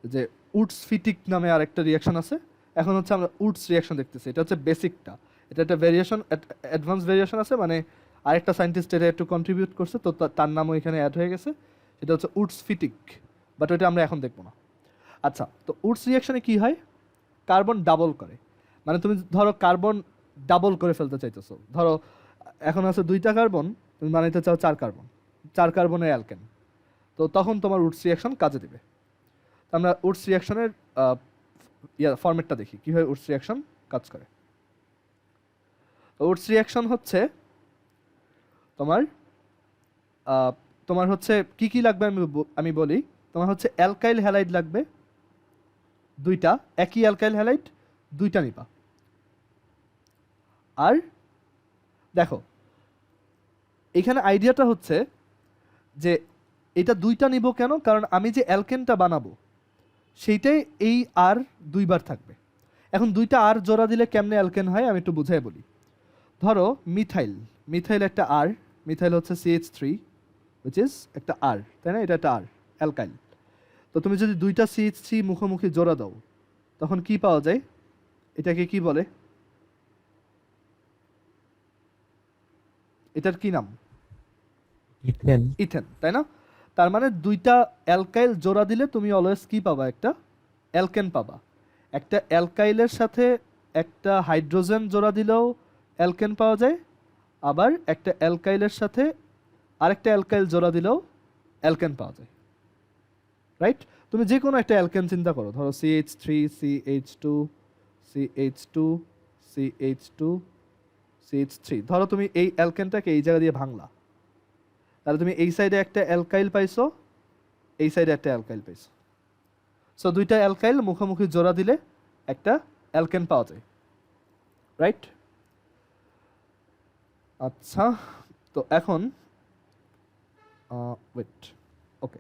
যে উডস ফিটিক নামে আরেকটা রিয়াকশন আছে। এখন হচ্ছে আমরা উডস রিয়াকশন দেখতেছি, এটা হচ্ছে বেসিকটা। এটা একটা ভেরিয়েশন, অ্যাডভান্স ভেরিয়েশন আছে, মানে আরেকটা সায়েন্টিস্ট এটা একটু কন্ট্রিবিউট করছে, তো তার নামও এখানে অ্যাড হয়ে গেছে। এটা হচ্ছে উডস ফিটিক, বাট ওইটা আমরা এখন দেখবো না। আচ্ছা, তো উডস রিয়াকশনে কি হয়? কার্বন ডাবল করে, মানে তুমি ধরো কার্বন ডাবল করে ফেলতে চাইতেছো। ধরো এখন আছে 2টা কার্বন, তুমি বানাইতে চাও 4 কার্বন, 4 কার্বনের অ্যালকেন, তো তখন তোমার উডস রিয়াকশন কাজে দিবে। তো আমরা উডস রিয়াকশনের ফরম্যাটটা দেখি কীভাবে উডস রিয়াকশন কাজ করে। তো উডস রিয়াকশন হচ্ছে তোমার তোমার হচ্ছে কি কি লাগবে আমি বলি। তোমার হচ্ছে অ্যালকাইল হ্যালাইড লাগবে 2টা, একই অ্যালকাইল হ্যালাইড 2টা নিবা। আর দেখো এখানে আইডিয়াটা হচ্ছে যে এটা 2টা নিব কেন, কারণ আমি যে অ্যালকেনটা বানাবো সেইটাই এই আর 2বার থাকবে। এখন 2টা আর জোড়া দিলে কেমনে অ্যালকেন হয় আমি একটু বুঝাই বলি। ধরো মিথাইল একটা আর, মিথাইল হচ্ছে CH3 which is একটা আর, তাই না, এটা একটা আর অ্যালকাইল। তো তুমি যদি 2টা CH3 মুখোমুখি জোড়া দাও তখন কি পাওয়া যায়? এটাকে কি বলে? এটার কি নাম? ইথেন। ইথেন, তাই না? তার মানে 2টা অ্যালকাইল জোড়া দিলে তুমি অলওয়েজ কি পাবা? একটা অ্যালকেন পাবা। একটা অ্যালকাইলের সাথে একটা হাইড্রোজেন জোড়া দিলেও অ্যালকেন পাওয়া যায়, আবার একটা অ্যালকাইলের সাথে আরেকটা অ্যালকাইল জোড়া দিলেও অ্যালকেন পাওয়া যায়, রাইট? তুমি যে কোনো একটা অ্যালকেন চিন্তা করো, ধরো CH3 CH2 CH2 CH2 CH3, ধরো তুমি এই অ্যালকেনটাকে এই জায়গা দিয়ে ভাঙলা, তাহলে তুমি এই সাইডে একটা অ্যালকাইল পাইছো, এই সাইডে একটা অ্যালকাইল পাইছো। সো 2টা অ্যালকাইল মুখোমুখি জোড়া দিলে একটা অ্যালকেন পাওয়া যায়, রাইট? আচ্ছা, তো এখন ওয়েট, ওকে।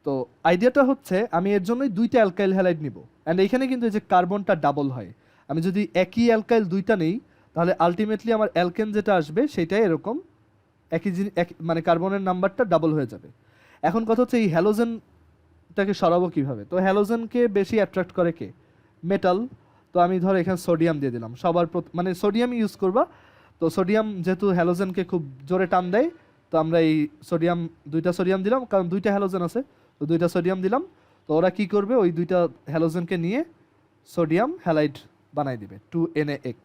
তো আইডিয়াটা হচ্ছে আমি এর জন্যই 2টা অ্যালকাইল হ্যালাইড নিব, অ্যান্ড এইখানে কিন্তু এই যে কার্বনটা ডাবল হয়। আমি যদি একই অ্যালকাইল 2টা নেই তাহলে আলটিমেটলি আমার অ্যালকেন যেটা আসবে সেটাই এরকম একই জিনিস, মানে কার্বনের নাম্বারটা ডাবল হয়ে যাবে। এখন কথা হচ্ছে এই হ্যালোজেনটাকে সরাবো কিভাবে? তো হ্যালোজেনকে বেশি অ্যাট্রাক্ট করে কে? মেটাল। তো আমি ধরো এখানে সোডিয়াম দিয়ে দিলাম, মানে সোডিয়াম ইউজ করবা। তো সোডিয়াম যেহেতু হ্যালোজেনকে খুব জোরে টান দেয়, তো আমরা এই সোডিয়াম 2টা সোডিয়াম দিলাম, কারণ 2টা হ্যালোজেন আছে, তো 2টা সোডিয়াম দিলাম। তো ওরা কি করবে? ওই 2টা হ্যালোজেনকে নিয়ে সোডিয়াম হ্যালাইড বানাই দিবে 2NaX,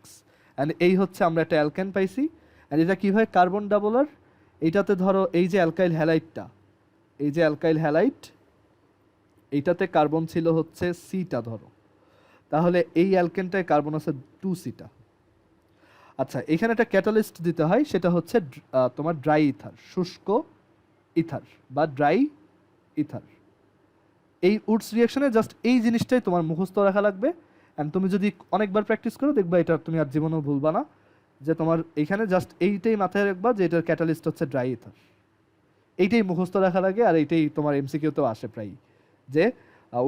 অ্যান্ড এই হচ্ছে আমরা একটা অ্যালকেন পাইছি। অ্যান্ড এটা কী হয়? কার্বন ডাবলার। এইটাতে ধরো এই যে অ্যালকাইল হ্যালাইডটা, এই যে অ্যালকাইল হ্যালাইড, এইটাতে কার্বন ছিল হচ্ছে সিটা ধরো, তাহলে এই অ্যালকেনটায় কার্বন আছে 2C-টা। আচ্ছা, এখানে একটা ক্যাটালিস্ট দিতে হয়, সেটা হচ্ছে তোমার ড্রাই ইথার, শুষ্ক ইথার বা ড্রাই ইথার। এই উডস রিয়াকশনে জাস্ট এই জিনিসটাই তোমার মুখস্থ রাখা লাগবে, অ্যান্ড তুমি যদি অনেকবার প্র্যাকটিস করো দেখবা এটা তুমি আর জীবনেও ভুলবা না, যে তোমার এইখানে জাস্ট এইটাই মাথায় রাখবা যে এটার ক্যাটালিস্ট হচ্ছে ড্রাই ইথার। এইটাই মুখস্থ রাখা লাগে, আর এইটাই তোমার MCQ-তেও আসে প্রায়, যে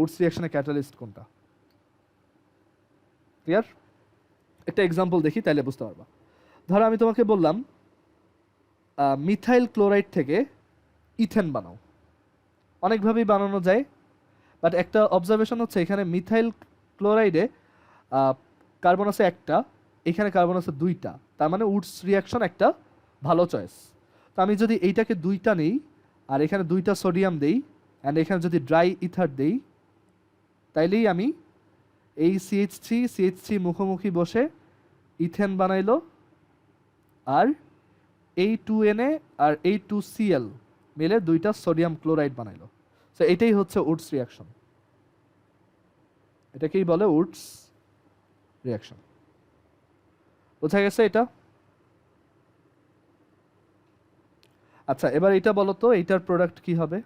উডস রিয়াকশনে ক্যাটালিস্ট কোনটা। ক্লিয়ার? একটা এক্সাম্পল দেখি তাইলে বুঝতে পারবা। ধরো আমি তোমাকে বললাম মিথাইল ক্লোরাইড থেকে ইথেন বানাও। অনেকভাবেই বানানো যায়, বাট একটা অবজারভেশন হচ্ছে এখানে মিথাইল ক্লোরাইডে কার্বন আছে একটা, এখানে কার্বন আছে 2টা, তার মানে উডস রিয়াকশন একটা ভালো চয়েস। তো আমি যদি এইটাকে 2টা নেই আর এখানে 2টা সোডিয়াম দেই, অ্যান্ড এখানে যদি ড্রাই ইথার দেই, তাইলেই আমি এই CH3 মুখোমুখি বসে ইথেন বানাইলো, আর এই 2Na আর এই 2Cl মিলে 2টা সোডিয়াম ক্লোরাইড বানাইলো। সো এটাই হচ্ছে উডস রিয়াকশন, এটাকেই বলে উডস রিয়াকশন। বোঝা গেছে এটা? আচ্ছা, এবার এটা বলো তো এইটার প্রোডাক্ট কি হবে?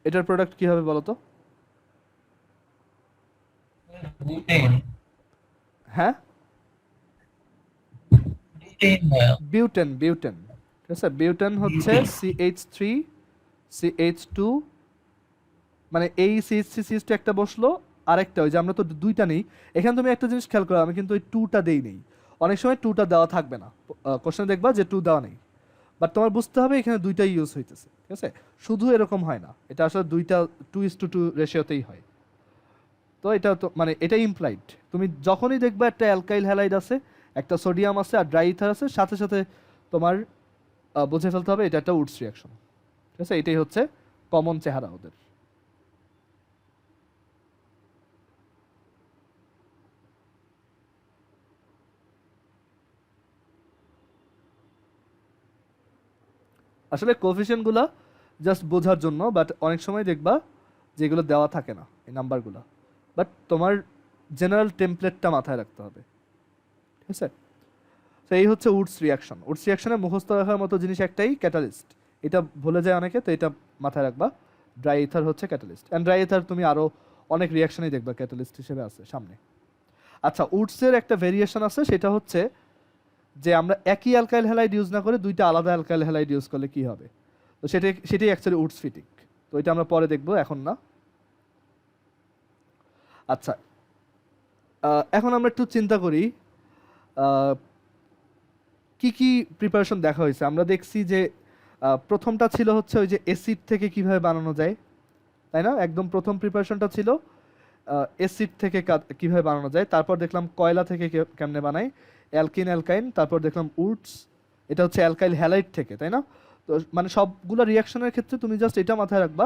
এটার প্রোডাক্ট কি হবে বলো তো? বুটেন। হ্যাঁ, বুটেন ভাইয়া। Butane, butane. ঠিক আছে, বিউটেন হচ্ছে CH3 CH2, মানে এই CH3 একটা বসলো, আরেকটা ওই যে আমরা তো দুইটা নেই এখানে। তুমি একটা জিনিস খেয়াল করো, আমি কিন্তু ওই টুটা দেই নেই, অনেক সময় টুটা দেওয়া থাকবে না, কোশ্চেন দেখবা যে টু দেওয়া নেই, বাট তোমার বুঝতে হবে এখানে দুইটাই ইউজ হইতেছে। ঠিক আছে, শুধু এরকম হয় না, এটা আসলে দুইটা 2:2 রেশিওতেই হয়। তো এটা তো মানে এটা ইমপ্লাইড, তুমি যখনই দেখবা একটা অ্যালকাইল হ্যালাইড আছে, একটা সোডিয়াম আছে আর ড্রাই ইথার আছে, সাথে সাথে তোমার বুঝে ফেলতে হবে এটা একটা উডস রিয়াকশন। ঠিক আছে, এটাই হচ্ছে কমন চেহারা ওদের। আসলে কোফিশিয়েন্টগুলো জাস্ট বোঝার জন্য, বাট অনেক সময় দেখবা যেগুলো দেওয়া থাকে না এই নাম্বারগুলো, বাট তোমার জেনারেল টেমপ্লেটটা মাথায় রাখতে হবে। ঠিক আছে, তো এই হচ্ছে উডস রিয়াকশন। উডস রিয়াকশনে মুখস্থ রাখার মতো জিনিস একটাই, ক্যাটালিস্ট। এটা ভুলে যায় অনেকে, তো এটা মাথায় রাখবা। ড্রাই ইথার হচ্ছে ক্যাটালিস্ট, অ্যান্ড ড্রাই ইথার তুমি আরও অনেক রিয়াকশনই দেখবা ক্যাটালিস্ট হিসেবে আছে সামনে। আচ্ছা, উডসের একটা ভেরিয়েশন আছে, সেটা হচ্ছে যে আমরা একই অ্যালকাইল হ্যালাইড ইউজ না করে দুইটা আলাদা অ্যালকাইল হ্যালাইড ইউজ করলে কি হবে। তো সেটাই অ্যাকচুয়ালি উডস ফিটিং। তো এটা আমরা পরে দেখবো, এখন না। আচ্ছা, এখন আমরা একটু চিন্তা করি কি কি প্রিপারেশন দেখা হয়েছে। আমরা দেখছি যে প্রথমটা ছিল হচ্ছে ওই যে অ্যাসিড থেকে কিভাবে বানানো যায়, তাই না? একদম প্রথম প্রিপারেশনটা ছিল অ্যাসিড থেকে কিভাবে বানানো যায়। তারপর দেখলাম কয়লা থেকে কেমনে বানায়, অ্যালকিন অ্যালকাইন। তারপর দেখলাম উডস, এটা হচ্ছে অ্যালকাইল হ্যালাইড থেকে, তাই না? তো মানে সবগুলো রিয়াকশনের ক্ষেত্রে তুমি জাস্ট এটা মাথায় রাখবা,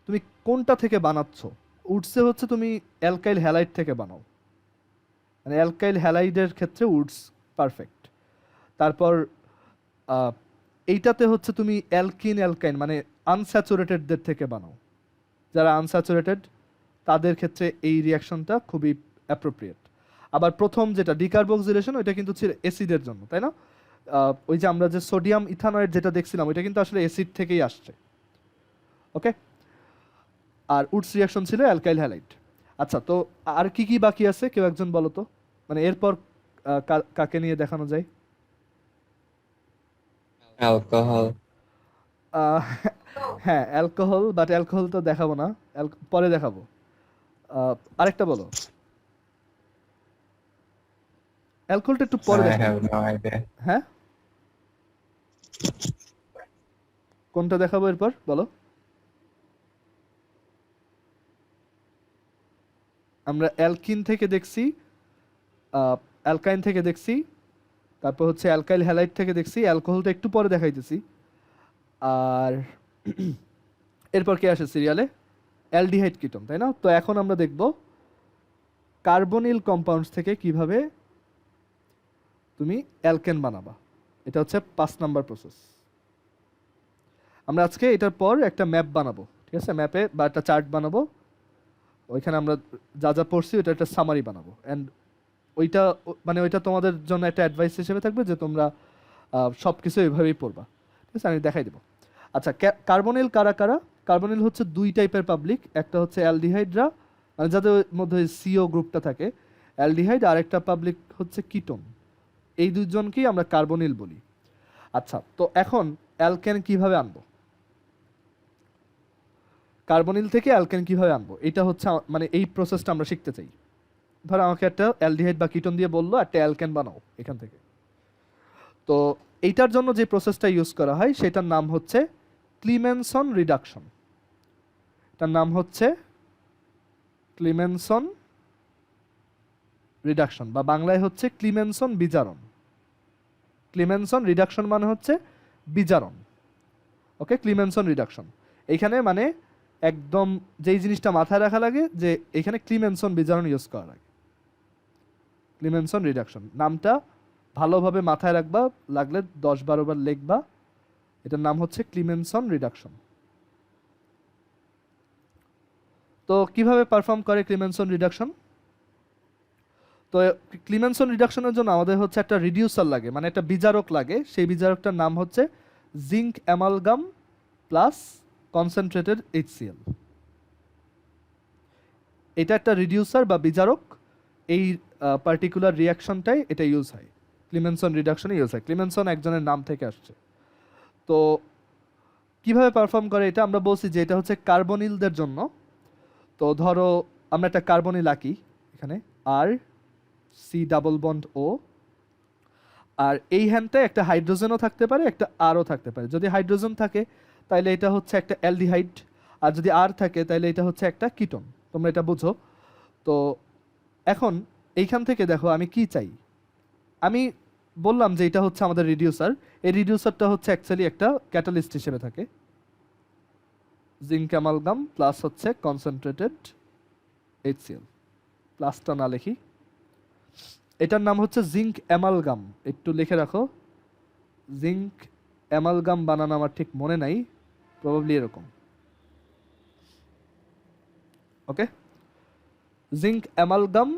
তুমি কোনটা থেকে বানাচ্ছ। উডসে হচ্ছে তুমি অ্যালকাইল হ্যালাইড থেকে বানাও, মানে অ্যালকাইল হ্যালাইডের ক্ষেত্রে উডস পারফেক্ট। তারপর এইটাতে হচ্ছে তুমি অ্যালকিন অ্যালকাইন মানে আনস্যাচুরেটেডদের থেকে বানাও, যারা আনস্যাচুরেটেড তাদের ক্ষেত্রে এই রিয়াকশনটা খুবই অ্যাপ্রোপ্রিয়েট। আবার প্রথম যেটা ডিকার্বক্সিলেশন, ওইটা কিন্তু ছিল অ্যাসিডের জন্য, তাই না? ওই যে আমরা যে সোডিয়াম ইথানয়েড যেটা দেখছিলাম, ওইটা কিন্তু আসলে অ্যাসিড থেকেই আসছে। ওকে, আর উডস রিয়াকশন ছিল অ্যালকাইল হ্যালাইড। আচ্ছা, তো আর কি কি বাকি আছে কেউ একজন বলো তো, মানে এরপর কাকে নিয়ে দেখানো যায়? অ্যালকোহল। আহ, হ্যাঁ, অ্যালকোহল, বাট অ্যালকোহল তো দেখাবো না, পরে দেখাবো। আরেকটা বলো, অ্যালকোহলটা একটু পরে I দেখাবো। have no idea. হ্যাঁ, কোনটা দেখাবো এরপর বলো? আমরা অ্যালকিন থেকে দেখছি, অ্যালকাইন থেকে দেখছি, তারপর হচ্ছে অ্যালকাইল হ্যালাইড থেকে দেখছি, অ্যালকোহলটা একটু পরে দেখাইতেছি। আর এরপর কে আসে সিরিয়ালে? অ্যালডিহাইড কিটোন, তাই না? তো এখন আমরা দেখব কার্বনিল কম্পাউন্ডস থেকে কিভাবে তুমি অ্যালকেন বানাবা। এটা হচ্ছে 5 নাম্বার প্রসেস। আমরা আজকে এটার পর একটা ম্যাপ বানাবো, ঠিক আছে? ম্যাপে বা একটা চার্ট বানাবো, ওইখানে আমরা যা যা পড়ছি ওইটা একটা সামারি বানাবো। অ্যান্ড ওইটা মানে ওইটা তোমাদের জন্য একটা অ্যাডভাইস হিসেবে থাকবে যে তোমরা সব কিছু এইভাবেই পড়বা। ঠিক আছে, আমি দেখাই দেবো। আচ্ছা, কার্বনিল কারা কারা? কার্বনিল হচ্ছে দুই টাইপের পাবলিক, একটা হচ্ছে অ্যালডিহাইডরা, মানে যাদের মধ্যে সিও গ্রুপটা থাকে, অ্যালডিহাইড, আর একটা পাবলিক হচ্ছে কিটোন। এই দুজনকেই আমরা কার্বনিল বলি। আচ্ছা, তো এখন অ্যালকেন কিভাবে আনবো, কার্বনিল থেকে অ্যালকেন কিভাবে আনবো, এটা হচ্ছে মানে এই প্রসেসটা আমরা শিখতে চাই। ধরো আমাকে একটা অ্যালডিহাইড বা কিটোন দিয়ে বললো একটা অ্যালকেন বানাও এখান থেকে। তো এইটার জন্য যে প্রসেসটা ইউজ করা হয় সেটার নাম হচ্ছে ক্লিমেনসন রিডাকশন। এটার নাম হচ্ছে ক্লিমেনসন রিডাকশন, বা বাংলায় হচ্ছে ক্লিমেনসন বিজারণ। ক্লিমেনসন রিডাকশন মানে হচ্ছে বিজারণ। ওকে, ক্লিমেনসন রিডাকশন এইখানে মানে একদম যেই জিনিসটা মাথায় রাখা লাগে যে এখানে ক্লিমেনসন বিজারণ ইউজ করা লাগে। ক্লিমেনসন রিডাকশন নামটা ভালোভাবে মাথায় রাখবা, লাগলে 10-12 বার লিখবা। এটার নাম হচ্ছে ক্লিমেনসন রিডাকশন। তো কিভাবে পারফর্ম করে ক্লিমেনসন রিডাকশন? তো ক্লিমেনসন রিডাকশনের জন্য আমাদের হচ্ছে একটা রিডিউসার লাগে, মানে একটা বিজারক লাগে। সেই বিজারকটার নাম হচ্ছে zinc amalgam plus concentrated HCl। এটা একটা রিডিউসার বা বিজারক। এই পার্টিকুলার রিয়াকশনটাই এটা ইউজ হয়, ক্লিমেনসন রিডাকশনে ইউজ হয়। ক্লিমেনসন একজনের নাম থেকে আসছে। তো কিভাবে পারফর্ম করে এটা আমরা বলছি যে এটা হচ্ছে কার্বনিলদের জন্য। তো ধরো আমরা একটা কার্বনিল আঁকি এখানে, আর সি ডাবল বন্ড ও, আর এই হ্যান্ডটায় একটা হাইড্রোজেনও থাকতে পারে, একটা আরও থাকতে পারে। যদি হাইড্রোজেন থাকে তাহলে এটা হচ্ছে একটা অ্যালডিহাইড, আর যদি আর থাকে তাহলে এটা হচ্ছে একটা কিটোন। তোমরা এটা বুঝো। তো এখন এইখান থেকে দেখো আমি কি চাই। আমি বললাম যে এটা হচ্ছে আমাদের রিডিউসার। এই রিডিউসারটা হচ্ছে অ্যাকচুয়ালি একটা ক্যাটালিস্ট হিসেবে থাকে। জিঙ্ক অ্যামালগাম প্লাস হচ্ছে কনসেন্ট্রেটেড HCl, প্লাসটা না লিখি। এটার নাম হচ্ছে জিঙ্ক অ্যামালগাম, একটু লিখে রাখো। জিঙ্ক অ্যামালগাম বানানো আমার ঠিক মনে নাই, প্রবাবলি এরকম। Okay, zinc amalgam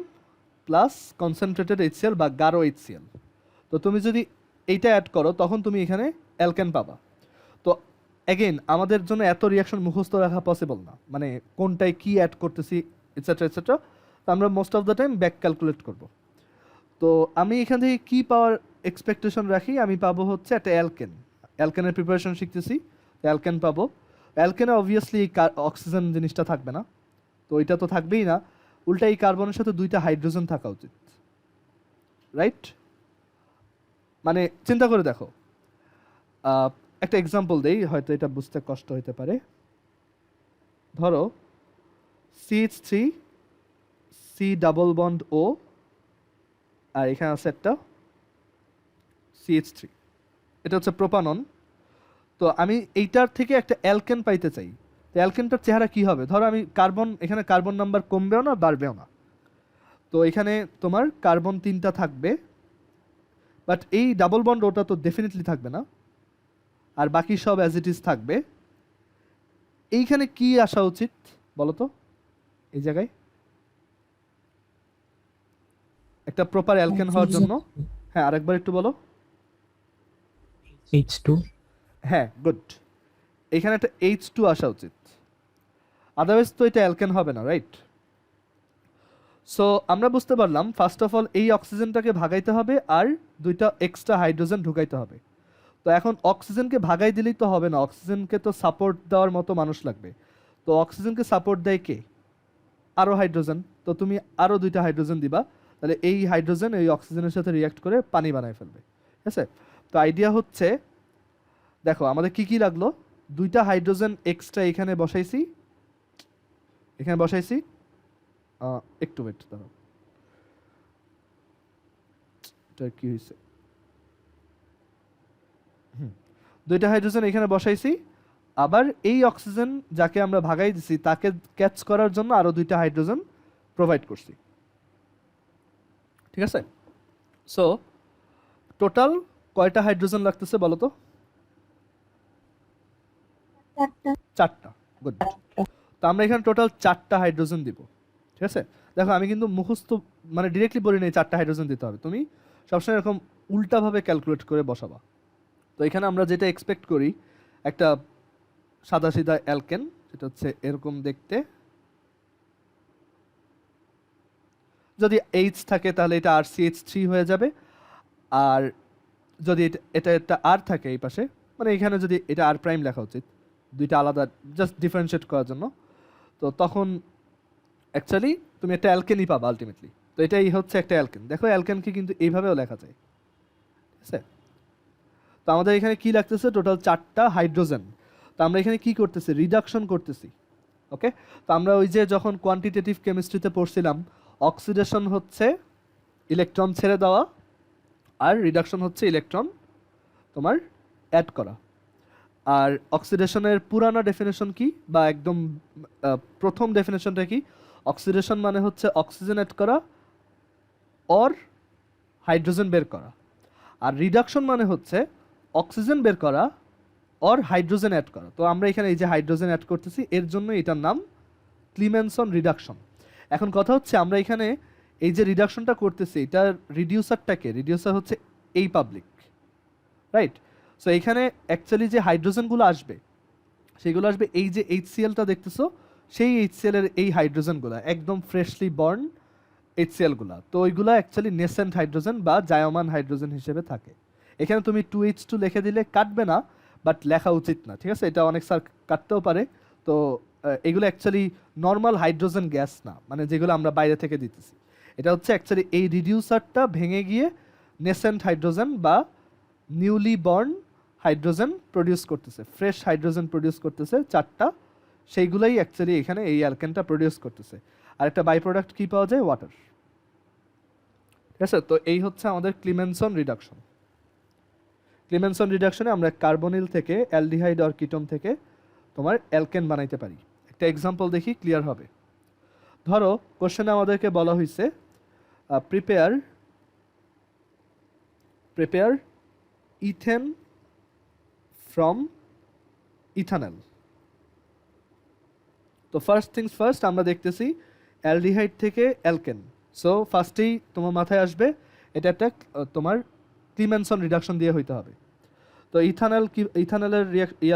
plus concentrated HCl বা গাঢ় HCl। তো তুমি যদি এইটা অ্যাড করো তখন তুমি এখানে অ্যালকেন পাবা। তো অ্যাগেন আমাদের জন্য এত রিয়াকশন মুখস্থ রাখা পসিবল না, মানে কোনটায় কি অ্যাড করতেছি এটসেট্রা এটসেট্রা। তো আমরা most of the time back calculate করব। তো আমি এখান থেকে কি পাওয়ার এক্সপেকটেশন রাখি? আমি পাবো হচ্ছে একটা অ্যালকেন। অ্যালকেনের প্রিপারেশন শিখতেছি, অ্যালকেন পাবো। অ্যালকেনে অবভিয়াসলি অক্সিজেন জিনিসটা থাকবে না, তো এটা তো থাকবেই না। উল্টা এই কার্বনের সাথে 2টা হাইড্রোজেন থাকা উচিত, রাইট? মানে চিন্তা করে দেখো, একটা এক্সাম্পল দেই, হয়তো এটা বুঝতে কষ্ট হতে পারে। ধরো CH3 সি ডাবল বন্ড ও, আর এখানে আছে একটা CH3, এটা হচ্ছে প্রোপানন। তো আমি এইটার থেকে একটা অ্যালকেন পাইতে চাই। তো অ্যালকেনটার চেহারা কি হবে? ধরো আমি কার্বন, এখানে কার্বন নাম্বার কমবেও না বাড়বেও না। তো এখানে তোমার কার্বন 3টা থাকবে, বাট এই ডাবল বন্ড ওটা তো ডেফিনেটলি থাকবে না, আর বাকি সব অ্যাজ ইট ইজ থাকবে। এইখানে কি আসা উচিত বলো তো? এই জায়গায় একটা প্রপার অ্যালকেন হওয়ার জন্য, হ্যাঁ আরেকবার একটু বলো। H2 হ্যাঁ, গুড। এখানে একটা H2 আসা উচিত, আদারওয়াইজ তো এটা অ্যালকেন হবে না, রাইট? সো আমরা বুঝতে পারলাম ফার্স্ট অফ অল এই অক্সিজেনটাকে ভাগাইতে হবে আর 2টা এক্সট্রা হাইড্রোজেন ঢুকাইতে হবে। তো এখন অক্সিজেনকে ভাগাই দিলেই তো হবে না, অক্সিজেনকে তো সাপোর্ট দেওয়ার মতো মানুষ লাগবে। তো অক্সিজেনকে সাপোর্ট দেয় কে? আরও হাইড্রোজেন। তো তুমি আরও 2টা হাইড্রোজেন দিবা, তাহলে এই হাইড্রোজেন এই অক্সিজেনের সাথে রিয়াক্ট করে পানি বানায় ফেলবে, ঠিক আছে? তো আইডিয়া হচ্ছে, দেখো আমাদের কি কি লাগলো। 2টা হাইড্রোজেন এক্সট্রা এখানে বসাইছি, এখানে বসাইছি। একটু ওয়েট দাঁড়াও, এটা কি হয়েছে? 2টা হাইড্রোজেন এখানে বসাইছি, আবার এই অক্সিজেন যাকে আমরা ভাগাই দিছি তাকে ক্যাচ করার জন্য আরো 2টা হাইড্রোজেন প্রোভাইড করছি, ঠিক আছে? সো টোটাল কয়টা হাইড্রোজেন লাগতেছে বলো তো? 4টা। গুড। তো আমরা এখানে টোটাল 4টা হাইড্রোজেন দিব, ঠিক আছে? দেখো আমি কিন্তু মুখস্থ মানে ডিরেক্টলি বলি নেই 4টা হাইড্রোজেন দিতে হবে, তুমি সবসময় এরকম উল্টাভাবে ক্যালকুলেট করে বসাবা। তো এখানে আমরা যেটা এক্সপেক্ট করি, একটা সাদা সিধা অ্যালকেন, সেটা হচ্ছে এরকম দেখতে। যদি H থাকে তাহলে এটা RCH3 হয়ে যাবে, আর যদি এটা একটা আর থাকে এই পাশে, মানে এখানে যদি এটা আর প্রাইম লেখা উচিত, 2টা আলাদা জাস্ট ডিফারেন্সিয়েট করার জন্য। তো তখন অ্যাকচুয়ালি তুমি একটা অ্যালকেনই পাবা আলটিমেটলি। তো এটাই হচ্ছে একটা অ্যালকেন। দেখো অ্যালকেনকে কিন্তু এইভাবেও লেখা যায়, ঠিক আছে? তো আমাদের এখানে কি লাগতেছে? টোটাল 4টা হাইড্রোজেন। তো আমরা এখানে কি করতেছি? রিডাকশন করতেছি, ওকে? তো আমরা ওই যে যখন কোয়ান্টিটেটিভ কেমিস্ট্রিতে পড়ছিলাম, অক্সিডেশন হচ্ছে ইলেকট্রন ছেড়ে দেওয়া, আর রিডাকশন হচ্ছে ইলেকট্রন তোমার অ্যাড করা। আর অক্সিডেশনের পুরানো ডেফিনেশন কি বা একদম প্রথম ডেফিনেশনটা কি? অক্সিডেশন মানে হচ্ছে অক্সিজেন অ্যাড করা অর হাইড্রোজেন বের করা, আর রিডাকশন মানে হচ্ছে অক্সিজেন বের করা অর হাইড্রোজেন অ্যাড করা। তো আমরা এখানে এই যে হাইড্রোজেন অ্যাড করতেছি, এর জন্য এটার নাম ক্লিমেনসন রিডাকশন। এখন কথা হচ্ছে আমরা এখানে এই যে রিডাকশনটা করতেছি, এটার রিডিউসারটাকে, রিডিউসার হচ্ছে এই পাবলিক, রাইট? সো এখানে অ্যাকচুয়ালি যে হাইড্রোজেনগুলো আসবে সেগুলো আসবে এই যে HClটা দেখতেছো, সেই HCl এর এই হাইড্রোজেনগুলো একদম ফ্রেশলি বর্ন HClগুলা। তো ওইগুলা অ্যাকচুয়ালি নেসেন্ট হাইড্রোজেন বা জায়মান হাইড্রোজেন হিসেবে থাকে। এখানে তুমি 2H2 লিখে দিলে কাটবে না, বাট লেখা উচিত না, ঠিক আছে? এটা অনেক স্যার কাটতেও পারে। তো এগুলো অ্যাকচুয়ালি নর্মাল হাইড্রোজেন গ্যাস না, মানে যেগুলো আমরা বাইরে থেকে দিতেছি। এটা হচ্ছে অ্যাকচুয়ালি এই রিডিউসারটা ভেঙে গিয়ে নেসেন্ট হাইড্রোজেন বা নিউলি বর্ন হাইড্রোজেন প্রডিউস করতেছে, ফ্রেশ হাইড্রোজেন প্রডিউস করতেছে 4টা, সেইগুলোই অ্যাকচুয়ালি এখানে এই অ্যালকেনটা প্রডিউস করতেছে। আর একটা বাই প্রোডাক্ট কি পাওয়া যায়? ওয়াটার, ঠিক আছে? তো এই হচ্ছে আমাদের ক্লিমেনসন রিডাকশন। ক্লিমেনসন রিডাকশনে আমরা কার্বনিল থেকে, অ্যালডিহাইড আর কিটোন থেকে তোমার অ্যালকেন বানাইতে পারি। একটা এক্সাম্পল দেখি, ক্লিয়ার হবে। ধরো কোশ্চেনে আমাদেরকে বলা হয়েছে প্রিপেয়ার ইথেন ফ্রম ইথানল। তো ফার্স্ট থিংস ফার্স্ট, আমরা দেখতেছি অ্যালডিহাইড থেকে অ্যালকেন। সো ফার্স্টেই তোমার মাথায় আসবে এটা একটা তোমার ক্লিমেনসন রিডাকশন দিয়ে হইতে হবে। তো ইথানল কি, ইথানলের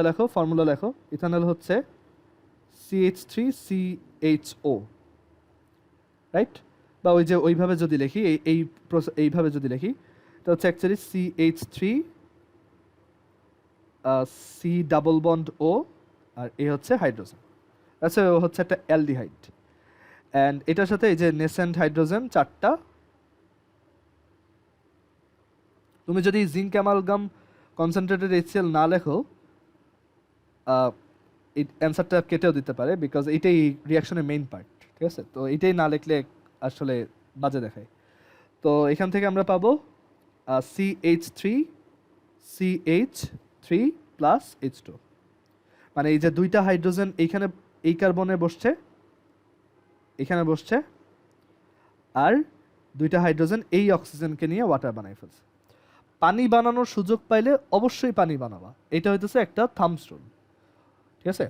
লেখো, ফর্মুলা লেখো। ইথানল হচ্ছে CH3CHO, রাইট? বা ওই যে ওইভাবে যদি লিখি, এইভাবে যদি লিখি, এটা হচ্ছে actually CH3 C double bond O, আর এ হচ্ছে হাইড্রোজেন। আচ্ছা, ও হচ্ছে একটা অ্যালডিহাইড, অ্যান্ড এটার সাথে এই যে নেসেন্ট হাইড্রোজেন 4টা। তুমি যদি জিঙ্ক অ্যামালগাম কনসেন্ট্রেটেড HCl না লেখো, এই অ্যান্সারটা কেটেও দিতে পারে, বিকজ এটাই রিয়াকশনের মেইন পার্ট, ঠিক আছে? তো এটাই না লিখলে আসলে বাজে দেখায়। তো এখান থেকে আমরা পাবো CH3CH3 প্লাস H2, মানে এই যে দুইটা হাইড্রোজেন এইখানে এই কার্বনে বসছে, এখানে বসছে, আর দুইটা হাইড্রোজেন এই অক্সিজেনকে নিয়ে ওয়াটার বানাই ফেলছে। পানি বানানোর সুযোগ পাইলে অবশ্যই পানি বানাবা, এটা হইতেছে একটা থাম্বস রুল, ঠিক আছে?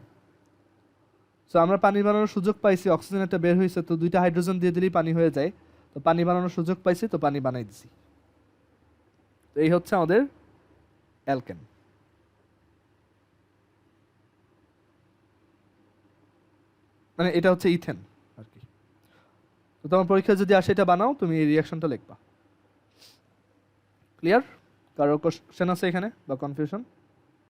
সো আমরা পানি বানানোর সুযোগ পাইছি, অক্সিজেন একটা বের হয়েছে, তো দুইটা হাইড্রোজেন দিয়ে দিলেই পানি হয়ে যায়। তো পানি বানানোর সুযোগ পাইছি, তো পানি বানাই দিছি। তো এই হচ্ছে আমাদের অ্যালকেন। মানে এটা হচ্ছে ইথেন আর কি। তো তোমার পরীক্ষা যদি আসে এটা বানাও, তুমি এই রিয়াকশনটা লিখবা। ক্লিয়ার? কারো কোশ্চেন আছে এখানে বা কনফিউশন?